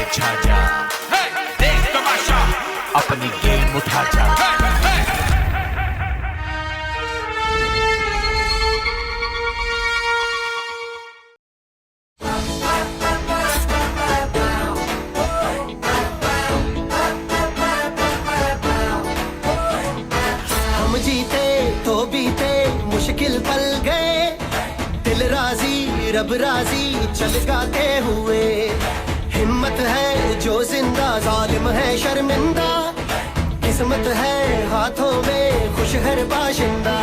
छा जा, देख तमाशा, अपनी गेम उठा जा। हम जीते तो बीते मुश्किल पल गए, दिल राजी रब राजी चल गाते हुए। हिम्मत है जो जिंदा, जालिम है शर्मिंदा, किस्मत है हाथों में खुश हर बाशिंदा।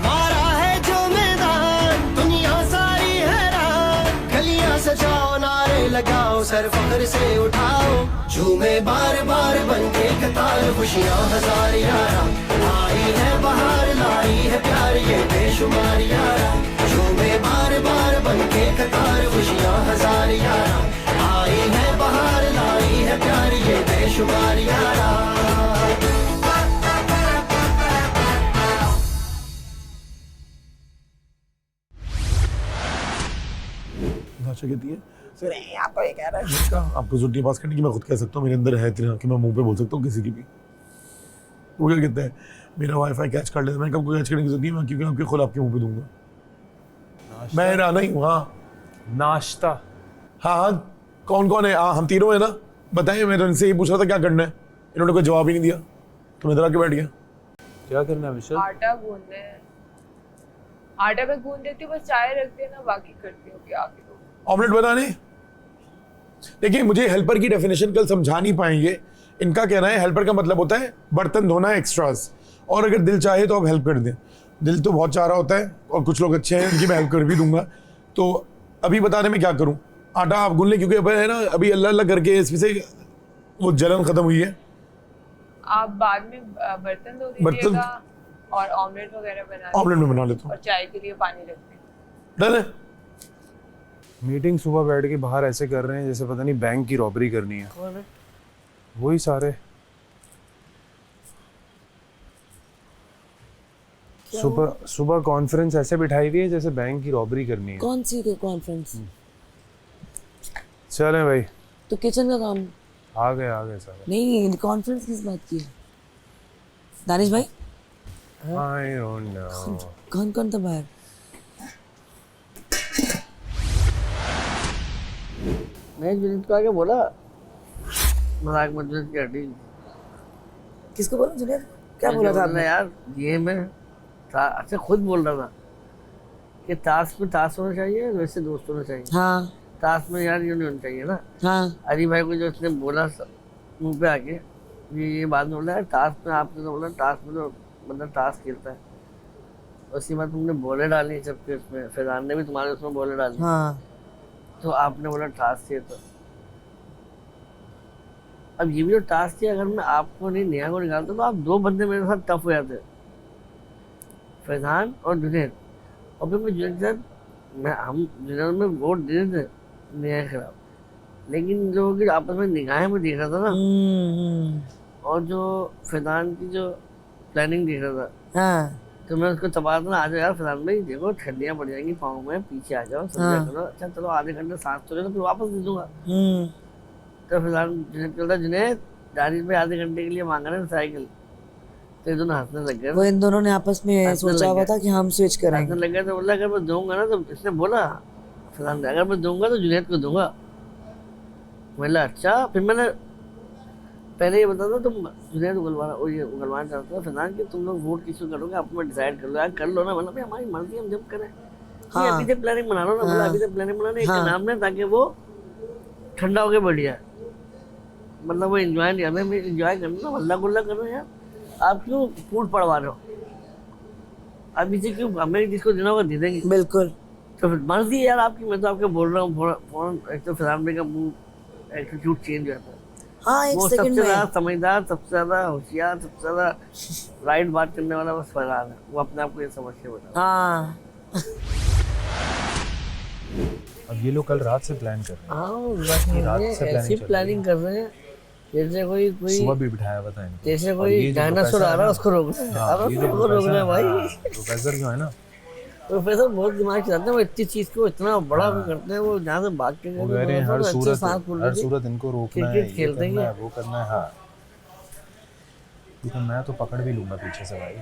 मारा है जो मैदान दुनिया सारी हैरान, गलियां सजाओ नारे लगाओ सर फख्र से उठाओ। झूमे बार बार बनके कतार खुशियां हजार यारा, आई है बहार लाई है प्यार ये बेशुमार यारा। झूमे बार बार बनके कतार खुशियां हजार यारा, आई है बहार लाई है प्यार ये बेशुमार यारा। कहती है सर आपको ये कह रहा है जिसका आपको जरूरत पास करने की मैं खुद कह सकता हूँ, मेरे अंदर है इतना कि मैं मुंह पे बोल सकता हूँ किसी की भी। वो क्या कहते हैं मेरा वाईफाई कैच कर लेता, मैं कब कैच करने की जरूरत नहीं, मैं क्योंकि आपके खुद आपके मुंह पे दूंगा। मैं राना ही हूँ। हाँ नाश्ता। हाँ हाँ कौन कौन है? हाँ हम तीनों है ना, बताइए। मैं तो इनसे ही पूछ रहा था क्या करना है, इन्होंने कोई जवाब ही नहीं दिया तो मैं इधर आके बैठ गया। क्या करना है विशाल? आटा गूंदना है, आटा मैं गूंद देती हूँ, बस चाय रख देना, बाकी करती हूँ आगे। ऑमलेट बनाने देखिए, मुझे हेल्पर की डेफिनेशन कल समझा नहीं पाएंगे। इनका कहना है हेल्पर का मतलब होता है बर्तन धोना एक्स्ट्रास, और अगर दिल चाहे तो आप हेल्प कर दें। दिल तो बहुत चाह रहा होता है और कुछ लोग अच्छे हैं उनकी मैं हेल्प कर भी दूंगा। तो अभी बताने में क्या करूं, आटा आप गूंद लें क्योंकि अब है ना अभी अल्लाह अल्लाह करके इसमें से वो जलन खत्म हुई है। आप बाद में बर्तन धो दीजिएगा और ऑमलेट वगैरह बना, ऑमलेट में बना लेता हूँ और चाय के लिए पानी रख दें। डन है। मीटिंग सुबह बैठ के बाहर ऐसे कर रहे हैं जैसे पता नहीं बैंक की रॉबरी करनी है। कौन है? वही सारे सुबह कॉन्फ्रेंस ऐसे बिठाई हुई है जैसे बैंक की रॉबरी करनी है। कौन सी कॉन्फ्रेंस? चलें भाई, तो किचन का काम। आ गए सारे। नहीं कॉन्फ्रेंस किस बात की है दानिश भाई? आई डोंट नो कौन कौन था बाहर? मैं जुनेद को आके बोला मजाक मत की हड्डी। किसको बोला जुनेद? क्या बोला था आपने? यार ये मैं अच्छा खुद बोल रहा था कि ताश में ताश होना चाहिए, वैसे दोस्त होना चाहिए। हाँ ताश में यार ये नहीं होना चाहिए ना। हाँ अली भाई को जो उसने बोला मुंह पे आके ये बात बोला है, ताश में आपने तो बोला ताश में तो मतलब ताश खेलता है, उसी बात तुमने बोले डाली सबके उसमें, फैजान ने भी तुम्हारे उसमें बोले डाली। हाँ तो आपने बोला टास्क चाहिए। तो अब ये भी जो टास्क है, अगर मैं आपको नहीं नेहा को निकालता तो आप दो बंदे मेरे साथ टफ हो जाते, फैजान और जुनेद। और फिर मैं जुनेद के साथ हम जुनेद में वोट दे थे नेहा के खिलाफ, लेकिन जो कि आपस में निगाहें में देख रहा था ना, और जो फैजान की जो प्लानिंग देख रहा था, हाँ तो मैं उसको तबाह था, आ जाओ यार फैजान भाई देखो ठंडियाँ पड़ जाएंगी पाँव में, पीछे आ जाओ समझा करो। अच्छा चलो आधे घंटे सांस तो ले तो फिर वापस दे दूंगा। तो फैजान जुनेद कहता जुनेद दानिश भाई आधे घंटे के लिए मांगा ना साइकिल, तो ये दोनों हंसने लग गए। वो इन दोनों ने आपस में सोचा हुआ था कि हम स्विच करेंगे। हंसने लग गए। तो बोला अगर मैं दूंगा ना, तो इसने बोला फैजान अगर मैं दूंगा तो जुनेद को दूंगा। बोला अच्छा। फिर मैंने पहले ये बता दो तुम जुनेद उगलवाना चाहते हो फैजान कि तुम लोग वोट किसको करोगे, आप में डिसाइड कर लो यार, कर लो ना। मतलब हमारी मर्जी हम जब करें। हाँ। अभी से प्लानिंग बना लो ना। बोला अभी से प्लानिंग बनाने एक नाम है ताकि वो ठंडा होके बढ़ जाए, मतलब वो एंजॉय नहीं, हमें एंजॉय करना, हल्ला गुल्ला करना। यार आप क्यों फूट पड़वा रहे हो, अभी से क्यों, हमें जिसको देना होगा दे देंगे। बिल्कुल। तो फिर मर्जी है यार आपकी, मैं तो आपके बोल रहा हूँ फौरन। एक तो फैजान भाई का मुंह एटीट्यूड चेंज हो जाता है। हाँ एक वो सेकंड सबसे में। ज्यादा समझदार, सबसे ज्यादा होशियार, सबसे ज्यादा राइट बात करने वाला बस फैजान है। वो अपने आप को ये समझ के बता। हाँ अब ये लोग कल रात से प्लान कर रहे हैं। हाँ ऐसी प्लानिंग कर रहे हैं जैसे कोई सुबह भी बिठाया हुआ था इनको। जैसे कोई डायनासोर आ रहा है उसको रोकना है। हाँ, ये जो रोकना है भाई। प्रोफेसर जो है ना, प्रोफेसर बहुत दिमाग चलाते हैं, वो इतनी चीज को इतना बड़ा करते हैं, वो जहाँ से भाग के वो कह रहे हैं हर सूरत इनको रोकना है, क्रिकेट खेलते ये करना हैं है, वो करना है। हाँ क्योंकि मैं तो पकड़ भी लूंगा पीछे से भाई,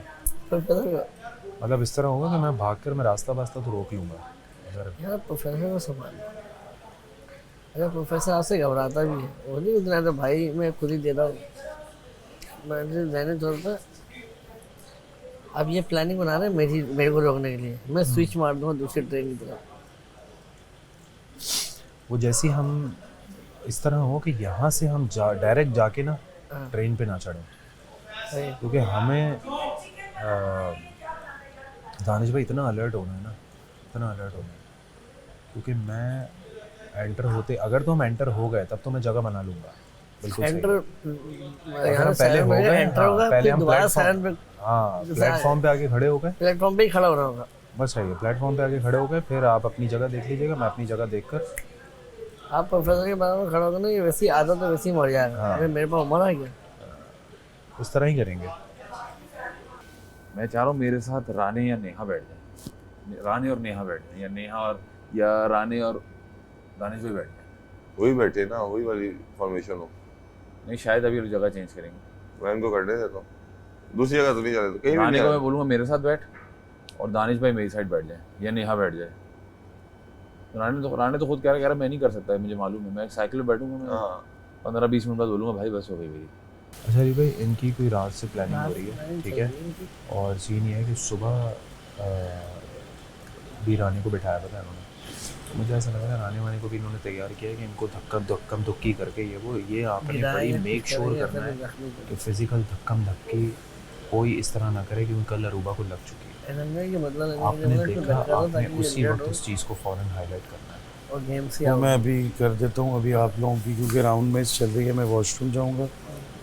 प्रोफेसर। मतलब इस तरह होगा कि मैं भागकर मैं रास्ता तो रोक लूंगा अगर। यार प्रोफेसर को संभाल, अगर प्रोफेसर आपसे घबराता भी है, वो नहीं उतना तो भाई मैं खुद ही दे रहा हूँ, मैं रहने छोड़ता। अब ये प्लानिंग बना रहे हैं मेरे को रोकने के लिए, मैं स्विच मार दूंगा दूसरी ट्रेन की तरफ। वो जैसे हम इस तरह हो कि यहाँ से हम डायरेक्ट जाके ना ट्रेन पे ना चढ़ें, क्योंकि हमें दानिश भाई इतना अलर्ट होना है ना, इतना अलर्ट होना है, क्योंकि मैं एंटर होते अगर तो हम एंटर हो गए तब तो मैं जगह बना लूंगा बिल्कुल एंटर यहाँ पहले हो गए, एंटर होगा, पहले फिर हम दोबारा साइलेंट पे प्लेटफॉर्म पे आके खड़े हो गए, प्लेटफॉर्म पे ही खड़ा होना होगा। बस सही है, प्लेटफॉर्म पे आके खड़े हो गए, फिर आप अपनी जगह देख लीजिएगा, मैं अपनी जगह देखकर। आप प्रोफेसर के बारे में खड़ा होगा ना, ये वैसी आदत है वैसी मर जाएगा। अरे मेरे पास उम्र आ गया, उस तरह ही करेंगे। मैं चाह रहा हूँ मेरे साथ रानी या नेहा बैठ जाए, रानी और नेहा बैठ जाए, या नेहा और या रानी और दानिश भाई बैठ जाए। वही बैठे ना, वही वाली फॉर्मेशन हो। नहीं शायद अभी जगह चेंज करेंगे, मैं इनको करने देता हूँ, दूसरी जगह तो नहीं जाने, तो कहीं भी रानी नहीं को जाने। मैं बोलूँगा मेरे साथ बैठ और दानिश भाई मेरी साइड बैठ जाए, या नेहा बैठ जाए। रानी तो खुद कह रहा मैं नहीं कर सकता, मुझे मालूम है, मैं एक साइकिल पे बैठूंगा, मैं 15-20 मिनट बाद बोलूँगा भाई बस हो गई मेरी। अच्छा जी भाई, इनकी कोई रात से प्लानिंग हो रही है, ठीक है, और सीन ये है कि सुबह भी रानी को बिठाया पता है उन्होंने, तो मुझे ऐसा लग रहा है रानी वानी को भी इन्होंने तैयार किया है कि इनको धक्कम धुक्की करके ये आपने बड़ी मेक श्योर करना है कि फिजिकल धक्कम धक्की कोई इस तरह ना करे कि कल अरूबा को लग चुकी है। आपने देखा, आपने उसी वक्त उस चीज़ को फौरन हाईलाइट करना है। और गेम से तो मैं अभी कर देता हूँ, अभी आप लोगों की क्योंकि राउंड में चल रही है, मैं वॉशरूम जाऊँगा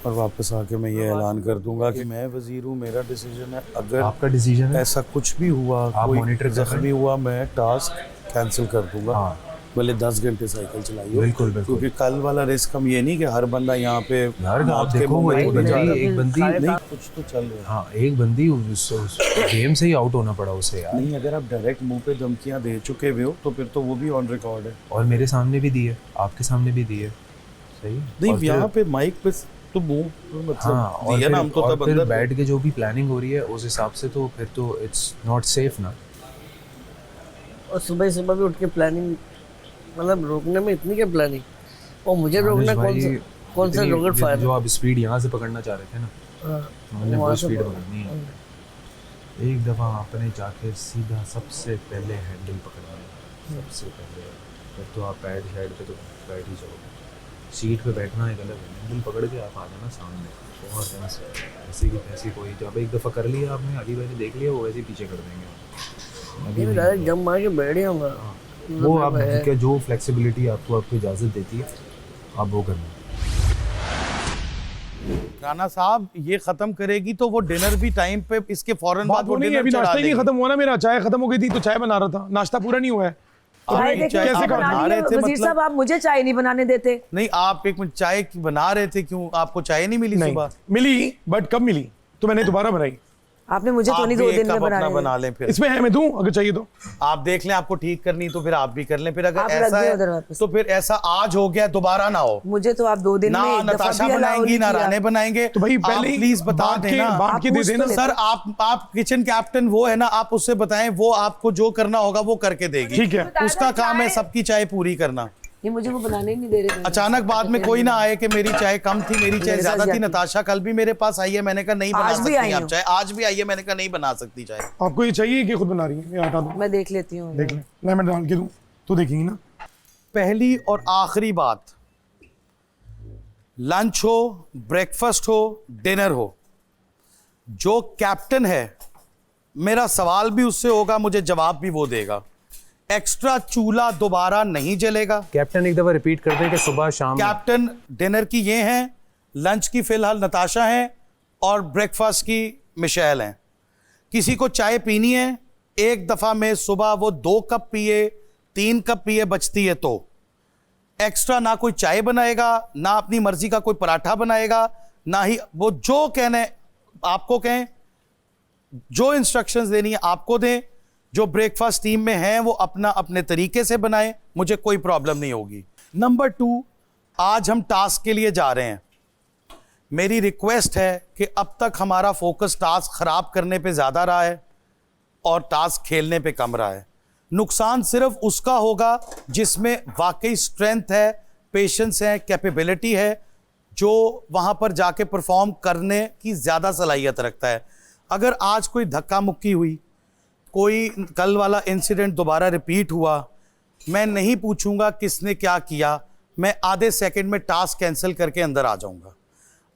और वापस आके मैं ये ऐलान कर दूंगा कि मैं वजीर हूँ, मेरा डिसीजन है। अगर आपका डिसीजन है, ऐसा कुछ भी हुआ, कोई मॉनिटर जख्मी हुआ, मैं टास्क कैंसिल कर दूंगा। हाँ भले 10 घंटे साइकिल चलाइए, बिल्कुल बिल्कुल, क्योंकि कल वाला रिस्क हम ये नहीं कि हर बंदा यहाँ पे यार आप देखो वो एक बंदी नहीं, कुछ तो चल रहा है। हाँ एक बंदी उस गेम से ही आउट होना पड़ा उसे यार। नहीं, अगर आप डायरेक्ट मुंह पे धमकियाँ दे चुके हुए हो तो फिर तो वो भी ऑन रिकॉर्ड है, और मेरे सामने भी दी है, आपके सामने भी दी है, सही नहीं यहाँ पे माइक पे तो मुंह मतलब हाँ, और दिया ना हम तो और तब फिर अंदर बैठ के जो भी प्लानिंग हो रही है उस हिसाब से तो फिर तो इट्स नॉट सेफ ना। और सुबह भी उठ के प्लानिंग, मतलब रोकने में इतनी क्या प्लानिंग, और मुझे रोकना कौन सा रॉकेट फायर, जो आप स्पीड यहाँ से पकड़ना चाह रहे थे ना, हमने वो स्पीड पकड़नी है। एक दफ़ा आपने जाके सीधा सबसे पहले हैंडल पकड़ना है, सबसे पहले, फिर तो आप पैड शाइड पे तो बैठ ही जाओगे, सीट पे बैठना एक अलग है, हैंडल पकड़ के आप आ जाना सामने, बहुत ऐसी की ऐसी कोई जब एक दफ़ा कर लिया आपने, अली भाई ने देख लिया, वो वैसे ही पीछे कर देंगे। मैं डायरेक्ट जंप मार के बैठ जाऊंगा, वो आप क्या जो फ्लेक्सिबिलिटी आपको इजाज़त देती है आप वो करना। राणा साहब ये खत्म करेगी तो वो डिनर भी टाइम पे इसके फौरन बाद वो नहीं, अभी नाश्ता ही नहीं खत्म हुआ ना मेरा, चाय खत्म हो गई थी तो चाय बना रहा था, नाश्ता पूरा नहीं हुआ है। कैसे बना रहे थे, वजीर साहब आप मुझे चाय नहीं बनाने देते। नहीं आप एक मिनट, चाय बना रहे थे, क्यों आपको चाय नहीं मिली? सुबह मिली, बट कब मिली तो मैंने दोबारा बनाई। आपने मुझे तो नहीं 2 दिन में बना लें, फिर इसमें है मैं दूं अगर चाहिए तो आप देख लें, आपको ठीक करनी तो फिर आप भी कर लें, फिर अगर ऐसा है तो फिर ऐसा आज हो गया दोबारा ना हो। मुझे तो आप 2 दिन ना में नताशा बनाएंगी ना राने बनाएंगे, तो भाई पहले प्लीज बता देना, बांट के दे देना। सर आप किचन कैप्टन वो है ना, आप उससे बताएं, वो आपको जो करना होगा वो करके देगी, ठीक है, उसका काम है सबकी चाय पूरी करना। ये मुझे वो बनाने ही नहीं दे रहे थे। अचानक बाद में कोई ना आए कि मेरी चाय कम थी, मेरी चाय ज्यादा थी। नताशा कल भी मेरे पास आई है, मैंने कहा नहीं बना सकती आप चाय, आज भी आई है, मैंने कहा नहीं बना सकती चाय। आपको ये चाहिए कि खुद बना रही है? हटा दो, मैं देख लेती हूँ, देख ले, मैं डाल के दूं तो देखेंगी ना। पहली और आखिरी बात, लंच हो, ब्रेकफास्ट हो, डिनर हो, जो कैप्टन है मेरा सवाल भी उससे होगा, मुझे जवाब भी वो देगा। एक्स्ट्रा चूल्हा दोबारा नहीं जलेगा। कैप्टन एक दफा रिपीट कर दें कि सुबह शाम। कैप्टन डिनर की ये हैं, लंच की फिलहाल नताशा है और ब्रेकफास्ट की मिशेल हैं। किसी को चाय पीनी है, एक दफा में सुबह वो 2 कप पिए, 3 कप पिए, बचती है तो एक्स्ट्रा ना कोई चाय बनाएगा, ना अपनी मर्जी का कोई पराठा बनाएगा, ना ही वो जो कहने आपको कहें, जो इंस्ट्रक्शंस देनी है आपको दें। जो ब्रेकफास्ट टीम में हैं वो अपना अपने तरीके से बनाएं, मुझे कोई प्रॉब्लम नहीं होगी। नंबर 2, आज हम टास्क के लिए जा रहे हैं। मेरी रिक्वेस्ट है कि अब तक हमारा फोकस टास्क खराब करने पे ज़्यादा रहा है और टास्क खेलने पे कम रहा है। नुकसान सिर्फ उसका होगा जिसमें वाकई स्ट्रेंथ है, पेशेंस है, कैपेबिलिटी है, जो वहाँ पर जाके परफॉर्म करने की ज़्यादा सलाहियत रखता है। अगर आज कोई धक्का मुक्की हुई, कोई कल वाला इंसिडेंट दोबारा रिपीट हुआ, मैं नहीं पूछूंगा किसने क्या किया, मैं आधे सेकंड में टास्क कैंसिल करके अंदर आ जाऊंगा।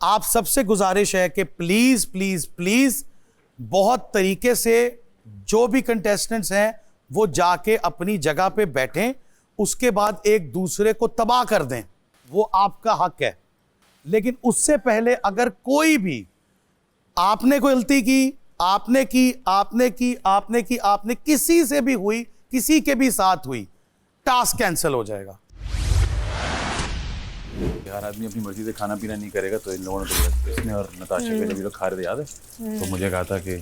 आप सबसे गुजारिश है कि प्लीज़ प्लीज़ प्लीज़ बहुत तरीके से जो भी कंटेस्टेंट्स हैं वो जाके अपनी जगह पे बैठें, उसके बाद एक दूसरे को तबाह कर दें, वो आपका हक है। लेकिन उससे पहले अगर कोई भी आपने कोई गलती की, आपने किसी से भी हुई, किसी के भी साथ हुई, टास्क कैंसिल हो जाएगा। यार आदमी अपनी मर्जी से खाना पीना नहीं करेगा तो इन लोगों ने तो इसने और नताशा के जब ये लोग खा रहे थे याद है, तो मुझे कहा था कि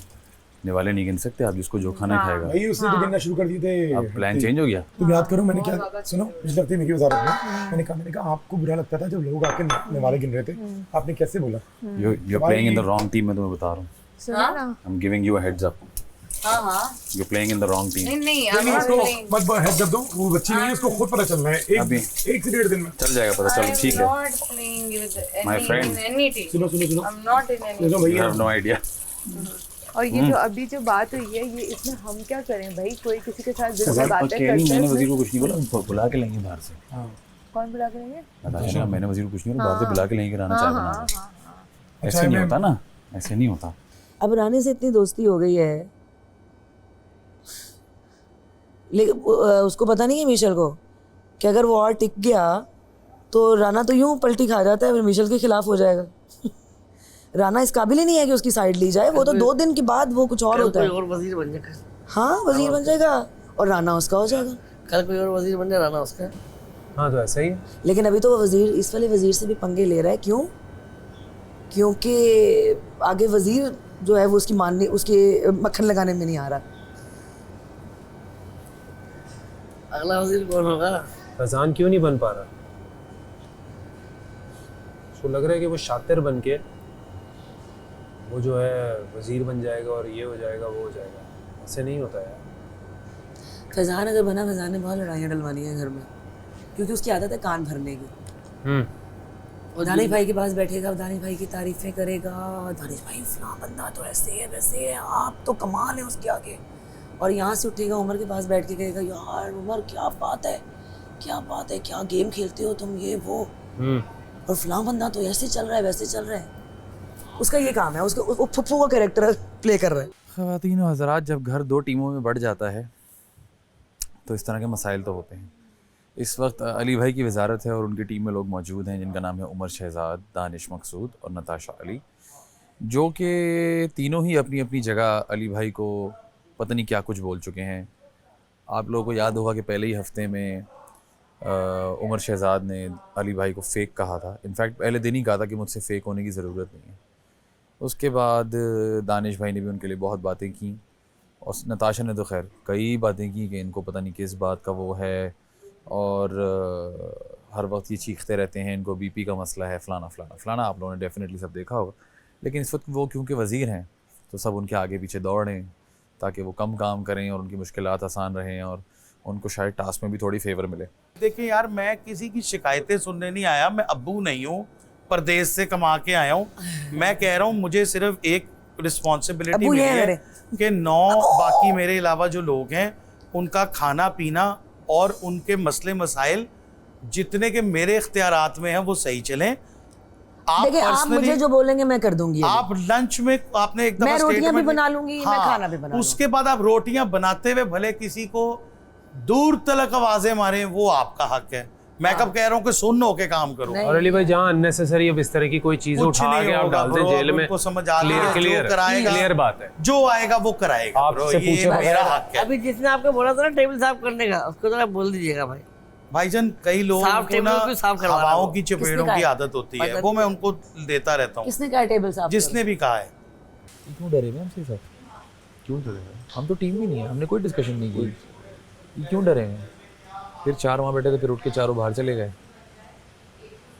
निवाले नहीं गिन सकते, आप जिसको जो खाना खाएगा। भाई उसने तो गिनना शुरू कर दिए थे। अब प्लान चेंज हो गया। तुम याद करो मैंने क्या सुनो, पिछले हफ्ते मेरी वजारत में मैंने कहा आपको बुरा लगता था जब लोग आके निवाले गिन रहे थे, आपने कैसे बोला? You're playing in the wrong team, मैं तुम्हें बता रहा हूँ। सुना ना? I'm giving you a heads up. हाँ। You're playing in the wrong team. नहीं, मत हेड दो, वो बच्ची नहीं है, उसको खुद पता चलना है। एक से 1.5 दिन में चल जाएगा पता। चलो ठीक है। My friend. सुनो I'm not in any सुनो You भैया, have no idea. और ये जो अभी जो बात हुई है, ये इसमें हम क्या करें भाई? कोई किसी के साथ दिल में बातें करता मैंने है। वजीर को कुछ नहीं बोला, बुला के लेंगे बाहर से। कौन बुला के लेंगे? नताशा ने मैंने वजीर को कुछ नहीं बोला, बाहर से बुला के लेंगे राना चाय बना। ऐसे नहीं होता ना, ऐसे नहीं होता। अब रानी से इतनी दोस्ती हो गई है, लेकिन उसको पता नहीं है मिशेल को कि अगर वो और टिक गया तो राना तो यूं पलटी खा जाता है, फिर मिशेल के खिलाफ हो जाएगा। राना इस काबिल ही नहीं है कि उसकी साइड ली जाए, वो तो 2 दिन के बाद वो कुछ और होता है। कोई और वजीर बन जाएगा। हाँ, वजीर बन जाएगा और राना उसका हो जाएगा। कल कोई और वजीर बन जाए, राना उसका। हाँ तो ऐसा ही है। लेकिन अभी तो वो वजीर, इस वाले वजीर से भी पंगे ले रहा है। क्यों? क्योंकि आगे वजीर जो है वो उसकी मानने, उसके मक्खन लगाने में नहीं आ रहा। अगला वजीर कौन होगा? फैजान क्यों नहीं बन पा रहा? उसको लग रहा है कि वो शातिर बन के वो जो है वजीर बन जाएगा और ये हो जाएगा, वो हो जाएगा। ऐसे नहीं होता यार। फैजान अगर बना, फैजान ने बहुत लड़ाइयाँ डलवानी है घर में, क्योंकि उसकी आदत है कान भरने की। और दानिश भाई के पास बैठेगा, दानिश भाई की तारीफें करेगा, दानिश भाई फलां बंदा तो ऐसे है वैसे है, आप तो कमाल है उसके आगे। और यहाँ से उठेगा उमर के पास बैठ के कहेगा, यार उमर क्या बात है, क्या बात है, क्या गेम खेलते हो तुम, ये वो। और फलां बंदा तो ऐसे चल रहा है वैसे चल रहा है। उसका ये काम है, उसको फुफ्फू का कैरेक्टर प्ले कर रहा है। ख़वातीन और हज़रात, जब घर 2 टीमों में बढ़ जाता है तो इस तरह के मसाइल तो होते हैं। इस वक्त अली भाई की वजारत है और उनकी टीम में लोग मौजूद हैं जिनका नाम है उमर शहजाद, दानिश मकसूद और नताशा अली, जो कि तीनों ही अपनी अपनी जगह अली भाई को पता नहीं क्या कुछ बोल चुके हैं। आप लोगों को याद होगा कि पहले ही हफ्ते में उमर शहजाद ने अली भाई को फ़ेक कहा था। इनफैक्ट पहले दिन ही कहा था कि मुझसे फ़ेक होने की ज़रूरत नहीं है। उसके बाद दानिश भाई ने भी उनके लिए बहुत बातें की और नताशा ने तो खैर कई बातें की कि इनको पता नहीं किस बात का वो है और हर वक्त ये चीखते रहते हैं, इनको बीपी का मसला है, फ़लाना फ़लाना फ़लाना। आप लोगों ने डेफिनेटली सब देखा होगा। लेकिन इस वक्त वो क्योंकि वज़ीर हैं तो सब उनके आगे पीछे दौड़ें ताकि वो कम काम करें और उनकी मुश्किलात आसान रहें और उनको शायद टास्क में भी थोड़ी फेवर मिले। देखिए यार, मैं किसी की शिकायतें सुनने नहीं आया, मैं अब्बू नहीं हूँ, परदेश से कमा के आया हूँ। मैं कह रहा हूँ मुझे सिर्फ एक रिस्पॉन्सिबिलिटी मिली है कि 9 बाकी मेरे अलावा जो लोग हैं उनका खाना पीना और उनके मसले मसाइल जितने के मेरे इख्तियारात में हैं वो सही चलें। आप मुझे जो बोलेंगे मैं कर दूंगी। आप लंच में आपने एक दफा मैं रोटियां भी बना लूंगी, मैं खाना भी बना उसके बाद आप रोटियां बनाते हुए भले किसी को दूर तलक आवाजें मारे, वो आपका हक है। मैं कब कह रहा हूँ कि सुन होके काम करो। और अली भाई जहाँ अननेसेसरी अब इस तरह की कोई चीज उठा के आप डाल दें जेल में, समझ आ रहा है, क्लियर बात है, जो आएगा वो कराएगा। आपसे पूछे मेरा हक है। अभी जिसने आपको बोला था ना टेबल साफ करने का, उसको जरा बोल दीजिएगा भाई। भाईजान कई लोगों को ना हवाओं की चपेड़ों की आदत होती है, वो मैं उनको देता रहता हूँ। किसने कहा टेबल साफ? जिसने भी कहा है। क्यों डरे हमसे सब? क्यों डरे? हम तो टीम भी नहीं है, हमने कोई डिस्कशन नहीं की, ये क्यों डरे हैं? फिर 4 वहाँ बैठे थे, फिर उठ के चारों बाहर चले गए,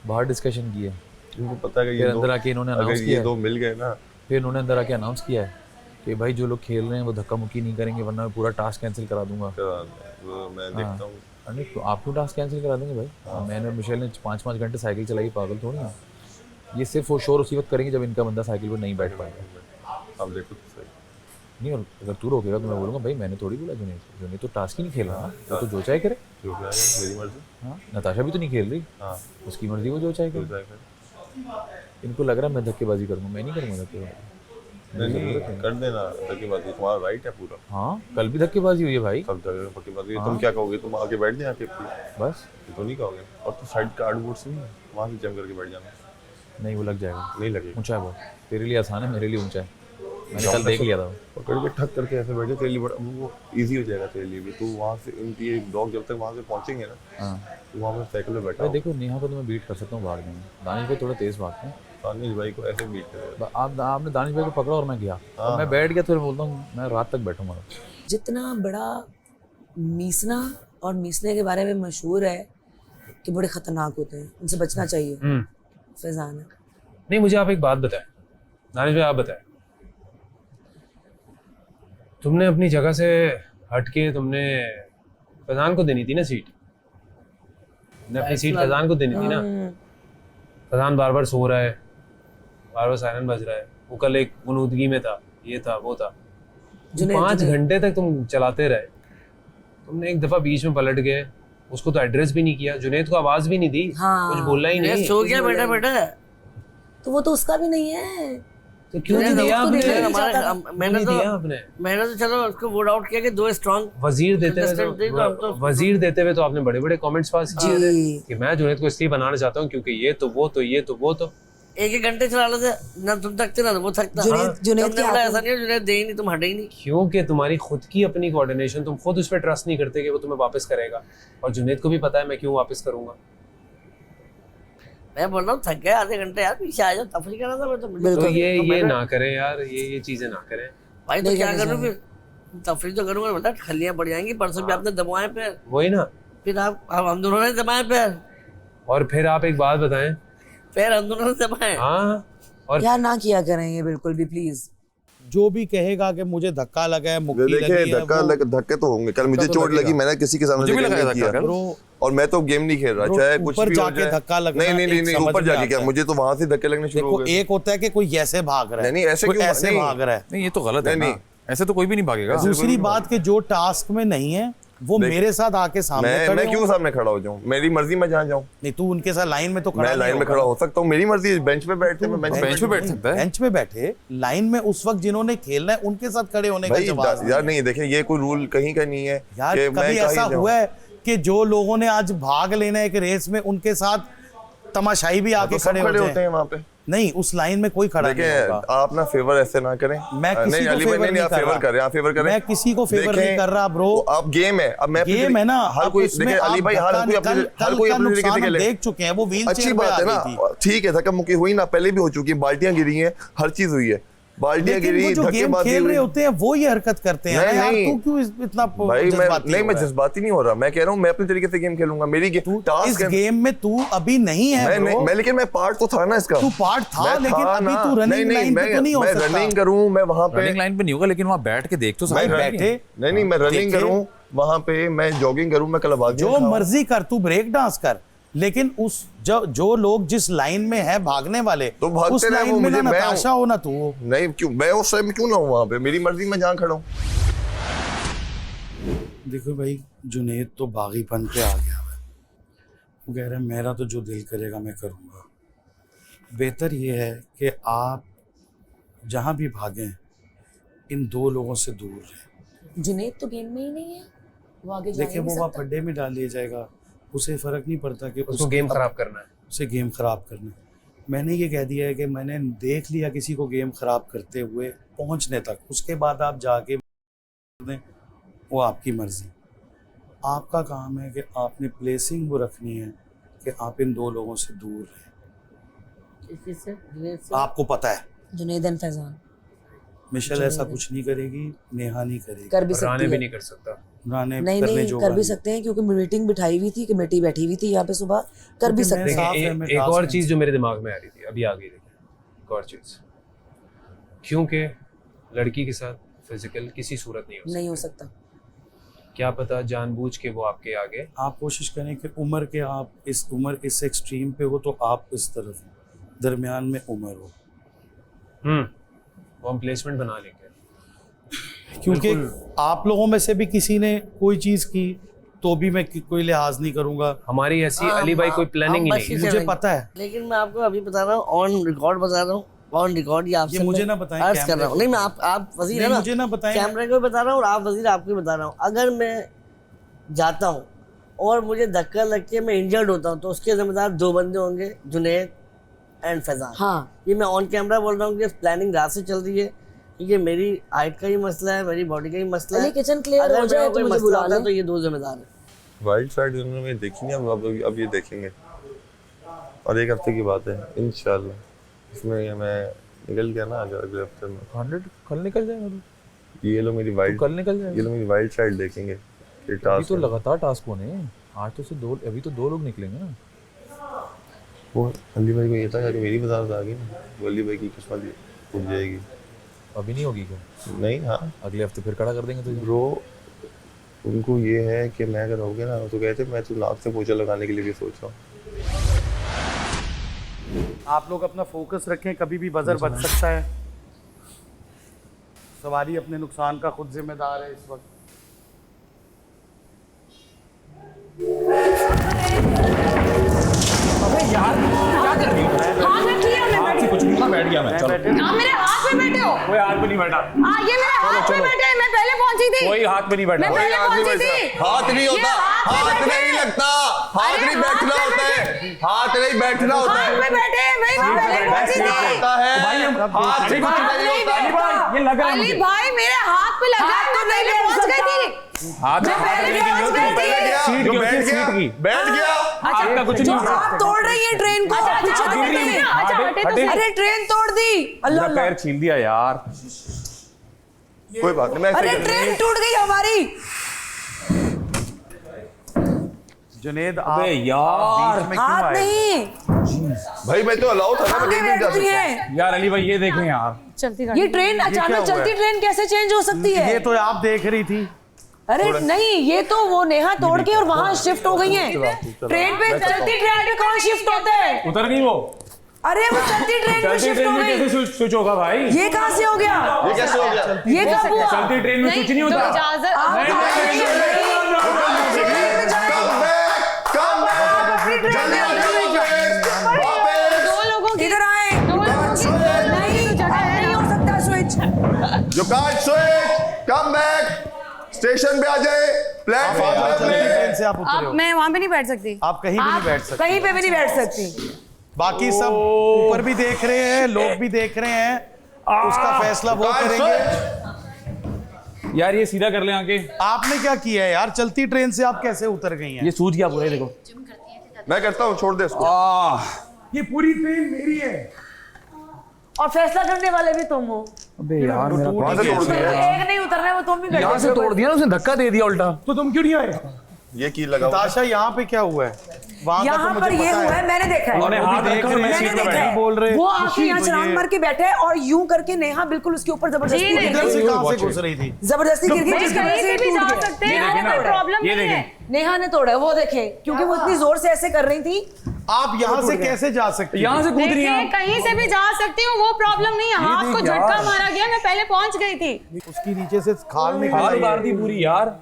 बाहर डिस्कशन किए। इनको पता है कि फिर अंदर आके इन्होंने अनाउंस किया, ये दो मिल गए ना, फिर इन्होंने अंदर आके अनाउंस किया है कि भाई जो लोग खेल रहे हैं वो धक्का मुक्की नहीं करेंगे वरना मैं पूरा टास्क कैंसिल करा दूंगा। मैं देखता हूँ। अरे तो आप क्यों टास्क कैंसिल करा देंगे भाई? मैंने और मिशेल ने 5-5 घंटे साइकिल चलाई, पागल थोड़ी है। ये सिर्फ वो शोर उसी वक्त करेंगे जब इनका बंदा साइकिल पर नहीं बैठ पाएगा। आप देखो तो सही। नहीं, और अगर तू रोकेगा तो मैं बोलूँगा भाई मैंने थोड़ी बोला जुनेद तो टास्क ही नहीं खेल रहा, वो तो जो चाहे करे। मेरी मर्जी। हाँ, नताशा भी तो नहीं खेल रही, उसकी मर्जी, वो जो चाहे करे। इनको लग रहा है मैं धक्केबाजी करूँगा, मैं नहीं करूँगा धक्केबाजी। नहीं कर देना धक्केबाजी, तुम्हारा राइट है पूरा। हाँ, कल भी धक्केबाजी हुई है भाई। सब जगह धक्केबाजी। तुम क्या कहोगे? तुम आके बैठ जाए आके बस, तो नहीं कहोगे। और तो साइड कार्डबोर्ड से नहीं, वहाँ से जम करके बैठ जाना। नहीं, वो लग जाएगा। नहीं लगेगा। ऊंचा है बहुत, तेरे लिए आसान है, मेरे लिए ऊंचा है। मैंने कल देख लिया था। पकड़ के ठक करके ऐसे बैठे, तेरे लिए बड़ा वो इजी हो जाएगा तेरे लिए भी। तो वहाँ से इनकी डॉग जब तक वहाँ से पहुँचेंगे ना, तो वहाँ पर साइकिल में बैठा। देखो नेहा को तो मैं बीट कर सकता हूँ भागने में, दानिश भाई थोड़ा तेज भागते हैं। दानिश भाई को ऐसे बीट करेगा। आपने दानिश भाई को पकड़ा और मैं गया, और मैं बैठ गया, तो बोलता हूँ मैं रात तक बैठूंगा। जितना बड़ा मीसना और मीसने के बारे में मशहूर है कि बड़े खतरनाक होते हैं, उनसे बचना चाहिए। फैजान है। नहीं, मुझे आप एक बात बताएं दानिश भाई, आप बताएं, तुमने अपनी जगह से हट के तुमने फैजान को देनी थी ना सीट, अपनी सीट फैजान को देनी थी ना। फैजान बार बार सो रहा है, बार बार सायरन बज रहा है, वो कल एक गुनूदगी में था, ये था वो था। 5 घंटे तक तुम चलाते रहे, तुमने एक दफा बीच में पलट गए, उसको तो एड्रेस भी नहीं किया, जुनेद को आवाज भी नहीं दी। कुछ बोला ही नहीं। सो गया बेटा बेटा, तो वो तो उसका भी नहीं है, तो क्यों नहीं दिया आपने? मैंने तो चलो उसको वोट आउट किया कि 2 स्ट्रांग वजीर देते हुए तो आपने बड़े बड़े कमेंट्स पास किए कि मैं जुनेद को इसलिए बनाना चाहता हूँ क्योंकि ये तो वो तो ये तो वो तो। 1 घंटे चला लेते ना, तुम थकते ना वो थकता। जुनेद ऐसा नहीं है, जुनेद दे ही नहीं, तुम हटे ही नहीं। क्योंकि तुम्हारी खुद की अपनी कोऑर्डिनेशन, तुम खुद उस पर ट्रस्ट नहीं करते कि वो तुम्हें वापस करेगा, और जुनेद को भी पता है मैं क्यों वापस करूंगा। मैं बोल रहा हूँ थक गए, आधे घंटे यार पीछे आ जाओ, तफरी करना था। मैं तो ये ना करें यार, ये चीजें ना करें भाई। तो क्या करूँ फिर? तफरी तो करूँगा बेटा, खलियाँ पड़ जाएंगी। परसों भी आपने दबाए पैर, वही ना। फिर आप हम दोनों ने दबाए पैर, और फिर आप एक बात बताएं, पैर हम दोनों ने दबाए। हाँ, और यार ना किया करेंगे बिल्कुल भी प्लीज। जो भी कहेगा कि मुझे धक्का लगा है, मुक्की लगी है, धक्के तो होंगे। कल मुझे चोट लगी, मैंने किसी के सामने और मैं तो गेम नहीं खेल रहा, चाहे कुछ भी हो जाए। धक्का लगना नहीं ऊपर जाके क्या, मुझे तो वहां से धक्के लगने शुरू हो गए। एक होता है कि कोई ऐसे भाग रहा है, नहीं ऐसे क्यों ऐसे भाग रहा है, नहीं ये तो गलत है ना, ऐसे तो कोई भी नहीं भागेगा। दूसरी बात कि जो टास्क में नहीं है वो मेरे साथ आके सामने खड़े मैं क्यों सामने खड़ा हो जाऊं? मेरी मर्जी, मैं जहां जाऊं। नहीं, तू उनके साथ लाइन में तो खड़ा, मैं लाइन में खड़ा हो सकता हूं, मेरी मर्जी। बेंच पे बैठते, मैं बेंच पे बैठ सकता है। बेंच पे बैठे, लाइन में उस वक्त जिन्होंने खेलना है उनके साथ खड़े होने का जवाब यार नहीं। देखिए ये कोई रूल कहीं का नहीं है यार। कभी ऐसा हुआ है कि जो लोगों ने आज भाग लेना है एक रेस में, उनके साथ तमाशाई भी आके खड़े होते हैं वहां पे? नहीं, उस लाइन में कोई खड़ा नहीं होगा। आप ना फेवर ऐसे ना करें। मैं किसी को फेवर नहीं कर रहा। कर रहे हैं, आप फेवर कर रहे हैं। मैं किसी को फेवर नहीं कर रहा ब्रो। अब गेम है, अब मैं गेम है ना, हर कोई देखिए अली भाई, हर कोई अपनी तरीके से खेले। देख चुके हैं, वो व्हील अच्छी बात है ना, ठीक है। धक्का मुक्की हुई ना, पहले भी हो चुकी है, बाल्टियां गिरी हैं, हर चीज हुई है, बाल्टियां गिरी, जो गेम खेल रहे होते हैं वो ये हरकत करते हैं यार। तू क्यों इतना भाई? मैं जज्बाती नहीं हो रहा, मैं कह रहा हूँ मैं अपने तरीके से गेम खेलूंगा। मेरी इस गेम में तू अभी नहीं है मैं लेकिन मैं पार्ट तो था ना इसका। तू पार्ट था, लेकिन अभी तू रनिंग लाइन पे तो नहीं हो सकता। मैं रनिंग करूँ, मैं वहां पे रनिंग लाइन पे नहीं होगा, लेकिन वहां बैठ के देख तो भाई बैठे। नहीं मैं रनिंग करूँ वहां पे, मैं जॉगिंग करूँ, मैं कल जो मर्जी कर, तू ब्रेक डांस कर, लेकिन उस जो लोग जिस लाइन में है भागने वाले, तो उस लाइन में ना नताशा हो ना तू। नहीं क्यों, मैं उस टाइम क्यों ना हूँ वहां पे? मेरी मर्जी, मैं जहाँ खड़ा हूँ। देखो भाई, जुनेद तो बागीपन पे आ गया है। वो कह रहा है मेरा तो जो दिल करेगा मैं करूँगा। बेहतर ये है कि आप जहाँ भी भागें इन 2 लोगों से दूर रहें। जुनेद तो गेम में ही नहीं है, वो आगे जा नहीं देखिए वो सकता। पड्डे में डाल दिया जाएगा, उसे फर्क नहीं पड़ता कि उसको गेम खराब करना है, उसे गेम खराब करना है। मैंने ये कह दिया है कि मैंने देख लिया किसी को गेम खराब करते हुए पहुंचने तक, उसके बाद आप जाके वो आपकी मर्जी। आपका काम है कि आपने प्लेसिंग वो रखनी है कि आप इन 2 लोगों से दूर रहें। आपको पता है जुनेद एंड फैजान मिशेल ऐसा कुछ नहीं करेगी, नेहा नहीं करेगी, कर भी राने सकती भी है। नहीं कर सकता। राने नहीं करने नहीं जो कर भी वाली। सकते हैं, क्योंकि मीटिंग बिठाई हुई थी, कमेटी बैठी हुई थी यहाँ पे सुबह, कर भी क्योंकि सकते मैं हैं। साफ है, देखिए मैं एक टास्क और में- चीज जो मेरे दिमाग में आ रही थी, अभी आ गई, देखिए एक और चीज, क्योंकि लड़की के साथ फिजिकल किसी सूरत नहीं हो सकता। क्या पता जानबूझ के वो आपके आगे, आप कोशिश करें कि उम्र के आप इस उम्र इस एक्सट्रीम पे हो तो आप इस तरफ हो, दरमियान में उम्र हो, वो हम प्लेसमेंट बना लेंगे। क्योंकि आप लोगों में से भी किसी ने कोई चीज़ की तो भी मैं कोई लिहाज नहीं करूंगा। हमारी ऐसी अली भाई कोई प्लानिंग ही नहीं, मुझे पता है, लेकिन मैं आपको अभी बता रहा हूँ, ऑन रिकॉर्ड बता रहा हूँ, ऑन रिकॉर्ड, ये आपसे मुझे मैं ना बताएं, अर्ज कर कैमरे रहा हूँ। नहीं, मैं आप वजीर है नहीं, ना, मुझे ना बताएं, कैमरे को भी बता रहा हूँ और आप वजीर आपको भी बता रहा हूँ। अगर मैं जाता हूँ और मुझे धक्का लग के मैं इंजर्ड होता हूँ तो उसके जिम्मेदार 2 बंदे होंगे, जुनैद एंड फैजान। हाँ, ये मैं ऑन कैमरा बोल रहा हूँ कि प्लानिंग रात से चल रही है, ये मेरी हाइट का ही मसला है, मेरी बॉडी का ही मसला है। किचन क्लियर अगर हो जाए मेरा तो कोई मुझे मसला बुला होता है लें। तो ये 2 जिम्मेदार है। वाइल्ड साइड उन्होंने देखी नहीं, अब ये देखेंगे, और 1 हफ्ते की बात है इंशाल्लाह। इसमें मैं निकल गया ना अगले हफ्ते में 100 कल निकल जाएगा। ये लोग मेरी वाइल्ड, कल निकल जाएगा। ये लोग मेरी वाइल्ड साइड देखेंगे। ये अभी टास्क तो लगातार टास्क होने हैं, आज तो से 2, अभी तो 2 लोग निकलेंगे ना। वो अली भाई को ये था कि मेरी वजारत आ गई ना, वो अली भाई की किस्मत उठ जाएगी। अभी नहीं होगी क्या? नहीं, हाँ अगले हफ्ते फिर खड़ा कर देंगे तुझे। ब्रो, उनको ये है कि मैं अगर हो गया ना तो कहते मैं तो नाक से पोछा लगाने के लिए भी सोच रहा हूँ। आप लोग अपना फोकस रखें, कभी भी बजर बच सकता है। सवारी अपने नुकसान का खुद जिम्मेदार है इस वक्त। अबे यार क्या कर रही हो? हाँ मैं किया, मैं हाथ से कुछ नहीं हुआ, बैठ गया मैं। चलो आप मेरे हाथ में बैठे हो। कोई हाथ पे नहीं बैठा। हाँ ये मेरे हाथ में बैठे हैं, मैं पहले पहुंची थी। कोई हाथ पे नहीं बैठा। मैं पहले पहुंची थी। हाथ नहीं होता, हाथ नहीं लगता, हाथ नहीं बैठना होता है, हाथ नहीं बैठना होता है। हाथ में बैठे हैं भाई, मैं पहले पहुंची थी। होता है भाई हम हाथ से कुछ नहीं होता। अली भाई ये लग रहा है अली मुझे। भाई मेरे हाथ पे लगा, तो पहले पहुंच गई थी। हाथ मैं पहले पहुंच गई थी। सीट जो की बैठ होती है, गया, सीट की। बैठ गया। आपका कुछ नहीं हुआ। आप तोड़ रही है ट्रेन को। अच्छा, पीछे हटे देखते तो हैं। अच्छा, हटे तो सही। अरे ट्रेन तोड़ दी, अल्लाह मेरा पैर अल्लाह। छील दिया यार। कोई बात नहीं, मैं ऐसे अरे ही कर ट्रेन टूट गई हमारी। जुनेद, आप अबे यार बीच में क्यों हाथ आए? नहीं, भाई मैं तो अलाउ था ना, मैं आगे कहीं नहीं जा बैठ रही सकता। है। यार अली भाई ये देखें यार। चलती ये ट्रेन क्या अचानक हुआ चलती है? ट्रेन कैसे चेंज हो सकती है? ये तो आप देख रही थी। अरे नहीं, ये तो वो नेहा तोड़ के और वहाँ शिफ्ट हो गई हैं। ट्रेन पे चलती ट्रेन पे कौन शिफ्ट होता है? उतर गई वो। अरे वो चलती ट्रेन में चलती शिफ्ट ट्रेन हो में गई। कैसे स्विच होगा भाई? ये कहाँ से हो गया? ये कैसे हो गया? ये कब हुआ? चलती ट्रेन में स्विच नहीं तो होता। इजाजत आप नहीं, कहाँ नहीं, गई? Come back, जल्दी आ जाओ, वापस। 2 लोगों की, इधर आए। 2 लोगों की नहीं, नहीं हो सकता स्विच। जो काट स्विच, कम बैक, स्टेशन पे आ जाए, प्लेटफॉर्म पे ट्रेन से आप उतरे आप, हो, मैं वहाँ पे नहीं बैठ सकती। आप कहीं भी नहीं बैठ सकते। कहीं पे भी नहीं बैठ सकती। बाकी सब ऊपर भी देख रहे हैं, लोग भी देख रहे हैं, उसका फैसला वो काट करेंगे। स्विच। यार ये सीधा कर ले आके। आपने क्या किया है यार? चलती ट्रेन से आप कैसे उतर गई हैं? ये सूझ गया पूरा, देखो। मैं करता हूँ, छोड़ दे इसको। ये पूरी ट्रेन मेरी है। और फैसला करने वाले भी तुम हो। अबे यार मेरा वहां से तोड़ दिया, एक नहीं उतरना है, वो तुम भी कर यहाँ से तोड़ दिया ना उसने, धक्का दे दिया उल्टा। तो तुम क्यों नहीं आए? ये की लगा हुआ है। ताशा, यहाँ पे क्या हुआ है? वहाँ का तो यहाँ मुझे पर ये पता हुआ है, मैंने देखा है। उन्होंने हाथ देख रखा रहे मैं हैं, सीट मैंने पे देखा बैठा। है। बोल रहे वो खुशी आके यहाँ को छलांग ये- मार के बैठा है और यूं करके नेहा बिल्कुल उसके ऊपर जबरदस्ती जी, गिर इधर गई। से कहाँ से Watch घुस रही थी? जबरदस्ती गिर गई, भाई जिसकी कहीं वजह से से भी टूट जा गया। सकते हैं, ये यहाँ देखें कोई ना, प्रॉब्लम ये नहीं है। देखें। नेहा ने तोड़ा है, वो देखे, क्योंकि वो इतनी जोर से ऐसे कर रही थी। आप यहाँ से कैसे जा सकती यहाँ से कूद रही देखिए है। कहीं से भी जा सकती हूँ, वो प्रॉब्लम नहीं है। हाथ को देख यार। झटका मारा गया, मैं पहले पहुंच गई थी। उसकी नीचे से खाल निकल हाथ रही उतार है। दी पूरी यार।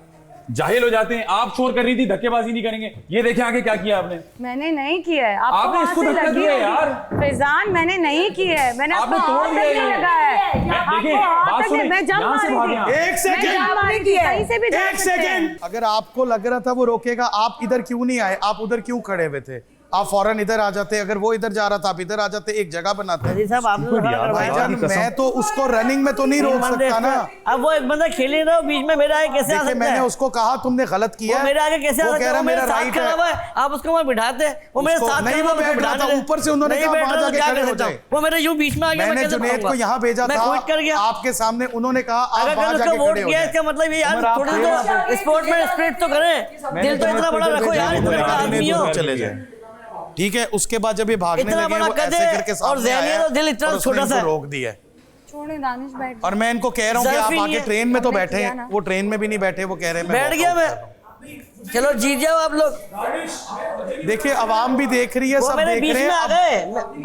जाहिल हो जाते हैं। आप शोर कर रही थी, धक्केबाजी नहीं करेंगे। ये देखें आगे क्या किया आपने। मैंने नहीं किया है, आपको आपने वहाँ इसको से धक्का लगी दिया होगी। यार। फैजान मैंने नहीं किया है, मैंने आपने आपको तोड़ हाथ दिया तक नहीं ये। लगा है। देखिए, आपको हाथ बात तक सुनिए, नहीं, मैं जंप यहाँ से मारी भागे थी। आप। एक मैं सेकंड, जंप मारी थी, कहीं से भी जा एक सकते हैं। सेकंड। अगर आपको लग रहा था वो रोकेगा, आप इधर क्यों नहीं आए? आप उधर क्यों खड़े हुए थे? आप फौरन इधर आ जाते, अगर वो इधर जा रहा था आप इधर आ जाते, एक जगह बनाते। अजी साहब आपने तो खड़ा करवाया। भाईजान मैं तो उसको रनिंग में तो नहीं रोक सकता ना। अब वो एक बंदा खेल ही रहा है, बीच में मेरे आगे कैसे आ सकता है? मैंने उसको कहा तुमने गलत किया है, मेरे आगे कैसे आ वो सकता कह रहा है? मेरा राइट है, आप उसको वहां बिठाते, वो मेरे साथ नहीं वो बैठ रहा था ऊपर से, उन्होंने कहा वहां जाके खड़े हो जाए। वो मेरे यूं बीच में आ गया। मैंने जुनैद को यहाँ भेजा था आपके सामने, उन्होंने कहा आप वहां जाके खड़े हो जाए। इसका मतलब ये यार थोड़ी तो स्पोर्ट में स्पिरिट तो करें, दिल तो इतना बड़ा रखो यार, इतना बड़ा आदमी हो। चले जाए ठीक है। उसके बाद जब ये भागने इतना लगे बड़ा वो ऐसे करके और सामने ज़हनी आया तो दिल इतना और उसने छोटा सा इनको रोक दिया। छोड़े दानिश बैठ। और मैं इनको कह रहा हूँ कि आप ज़र्फ़ी आगे है। ट्रेन में तो हमने बैठे किया हैं, ना। वो ट्रेन में भी नहीं बैठे, वो कह रहे हैं मैं बैठ गया मैं। चलो जीत जाओ आप लोग। देखिए आवाम भी देख रही है, वो सब मेरे देख बीच रहे में हैं। आ अब गए,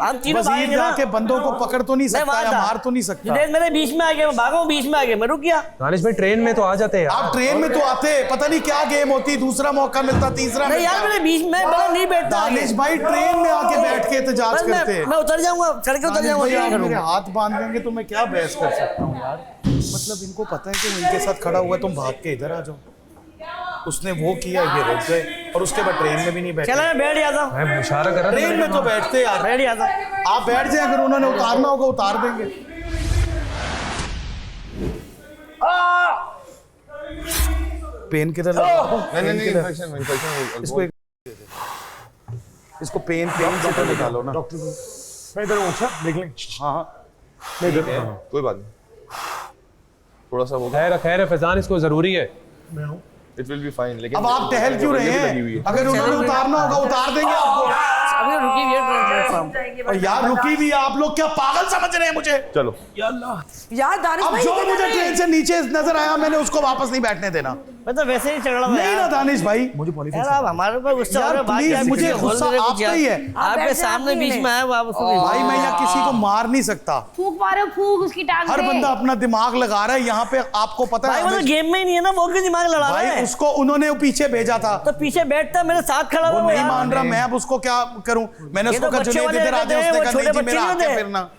हम तीनों वजीर भागेंगे ना। जाके बंदों को पकड़ तो नहीं मैं सकता वहाँ या था। मार तो नहीं सकता। जुनैद मेरे बीच में आ गया, मैं भागा बीच में आ गया, मैं रुक गया। दानिश भाई ट्रेन में तो आ जाते हैं आप ट्रेन में तो आते, पता नहीं क्या गेम होती, दूसरा मौका मिलता, तीसरा नहीं यार मेरे बीच में बड़ा नहीं बैठता। दानिश भाई ट्रेन में आके बैठ के एहतजाज बस करते। मैं उतर जाऊंगा, चढ़ के उतर दानिश भाई, जाऊंगा। आप मेरे हाथ बांध देंगे तो मैं क्या बहस कर सकता हूँ यार। मतलब इनको पता है कि मैं इनके साथ खड़ा हुआ, तुम भाग के इधर आ जाओ। उसने वो किया, ये रुक गए और उसके बाद ट्रेन में भी नहीं बैठे। चला मैं बैठ जाता हूँ। मैं इशारा कर रहा था। ट्रेन में तो बैठते यार, बैठ जाता। आप बैठ जाए, अगर उन्होंने उतारना होगा उतार देंगे। पेन किधर लगा? इसको इसको पेन से तो निकालो ना डॉक्टर को। मैं इधर हूँ, अच्छा देख लें। हाँ हाँ कोई बात नहीं, थोड़ा सा वो खैर है फैजान, इसको जरूरी है। It will be fine. लेकिन अब आप टहल क्यों रहे हैं? अगर उन्होंने उतारना होगा उतार देंगे आपको। अभी रुकी हुई है प्लेटफॉर्म। और यार रुकी भी है, आप लोग क्या पागल समझ रहे हैं मुझे? चलो यार दानिश अब भाई जो मुझे ट्रेन से नीचे नजर आया मैंने उसको वापस नहीं बैठने देना। मैं तो वैसे ही चढ़ रहा था नहीं ना दानिश भाई, यार आप हमारे ऊपर गुस्सा हो रहे हो, बात प्लीज, क्या मुझे किसी को बोल गुस्सा दे रहे हो आप कुछ पे यार। ही है। आपके सामने बीच में आया वो आप उसको भाई मैं यहाँ किसी को मार नहीं सकता। फूक मारो, फूक उसकी टांग हर पे। बंदा अपना दिमाग लगा रहा है यहाँ पे, आपको पता भाई वो तो है। गेम में ही नहीं है ना, वो क्यों दिमाग लड़ा रहा भाई है? उसको उन्होंने पीछे भेजा था, तो पीछे बैठता मेरे साथ खड़ा वो हुआ नहीं यार। मान रहा, मैं अब उसको क्या करूं? मैंने ये उसको तो कहा बच्चे जुनैद वाले इधर आ रहते जाए, हैं, उसने वो कहा छोटे नहीं जी बच्चे मेरा नहीं आके होते। फिरना।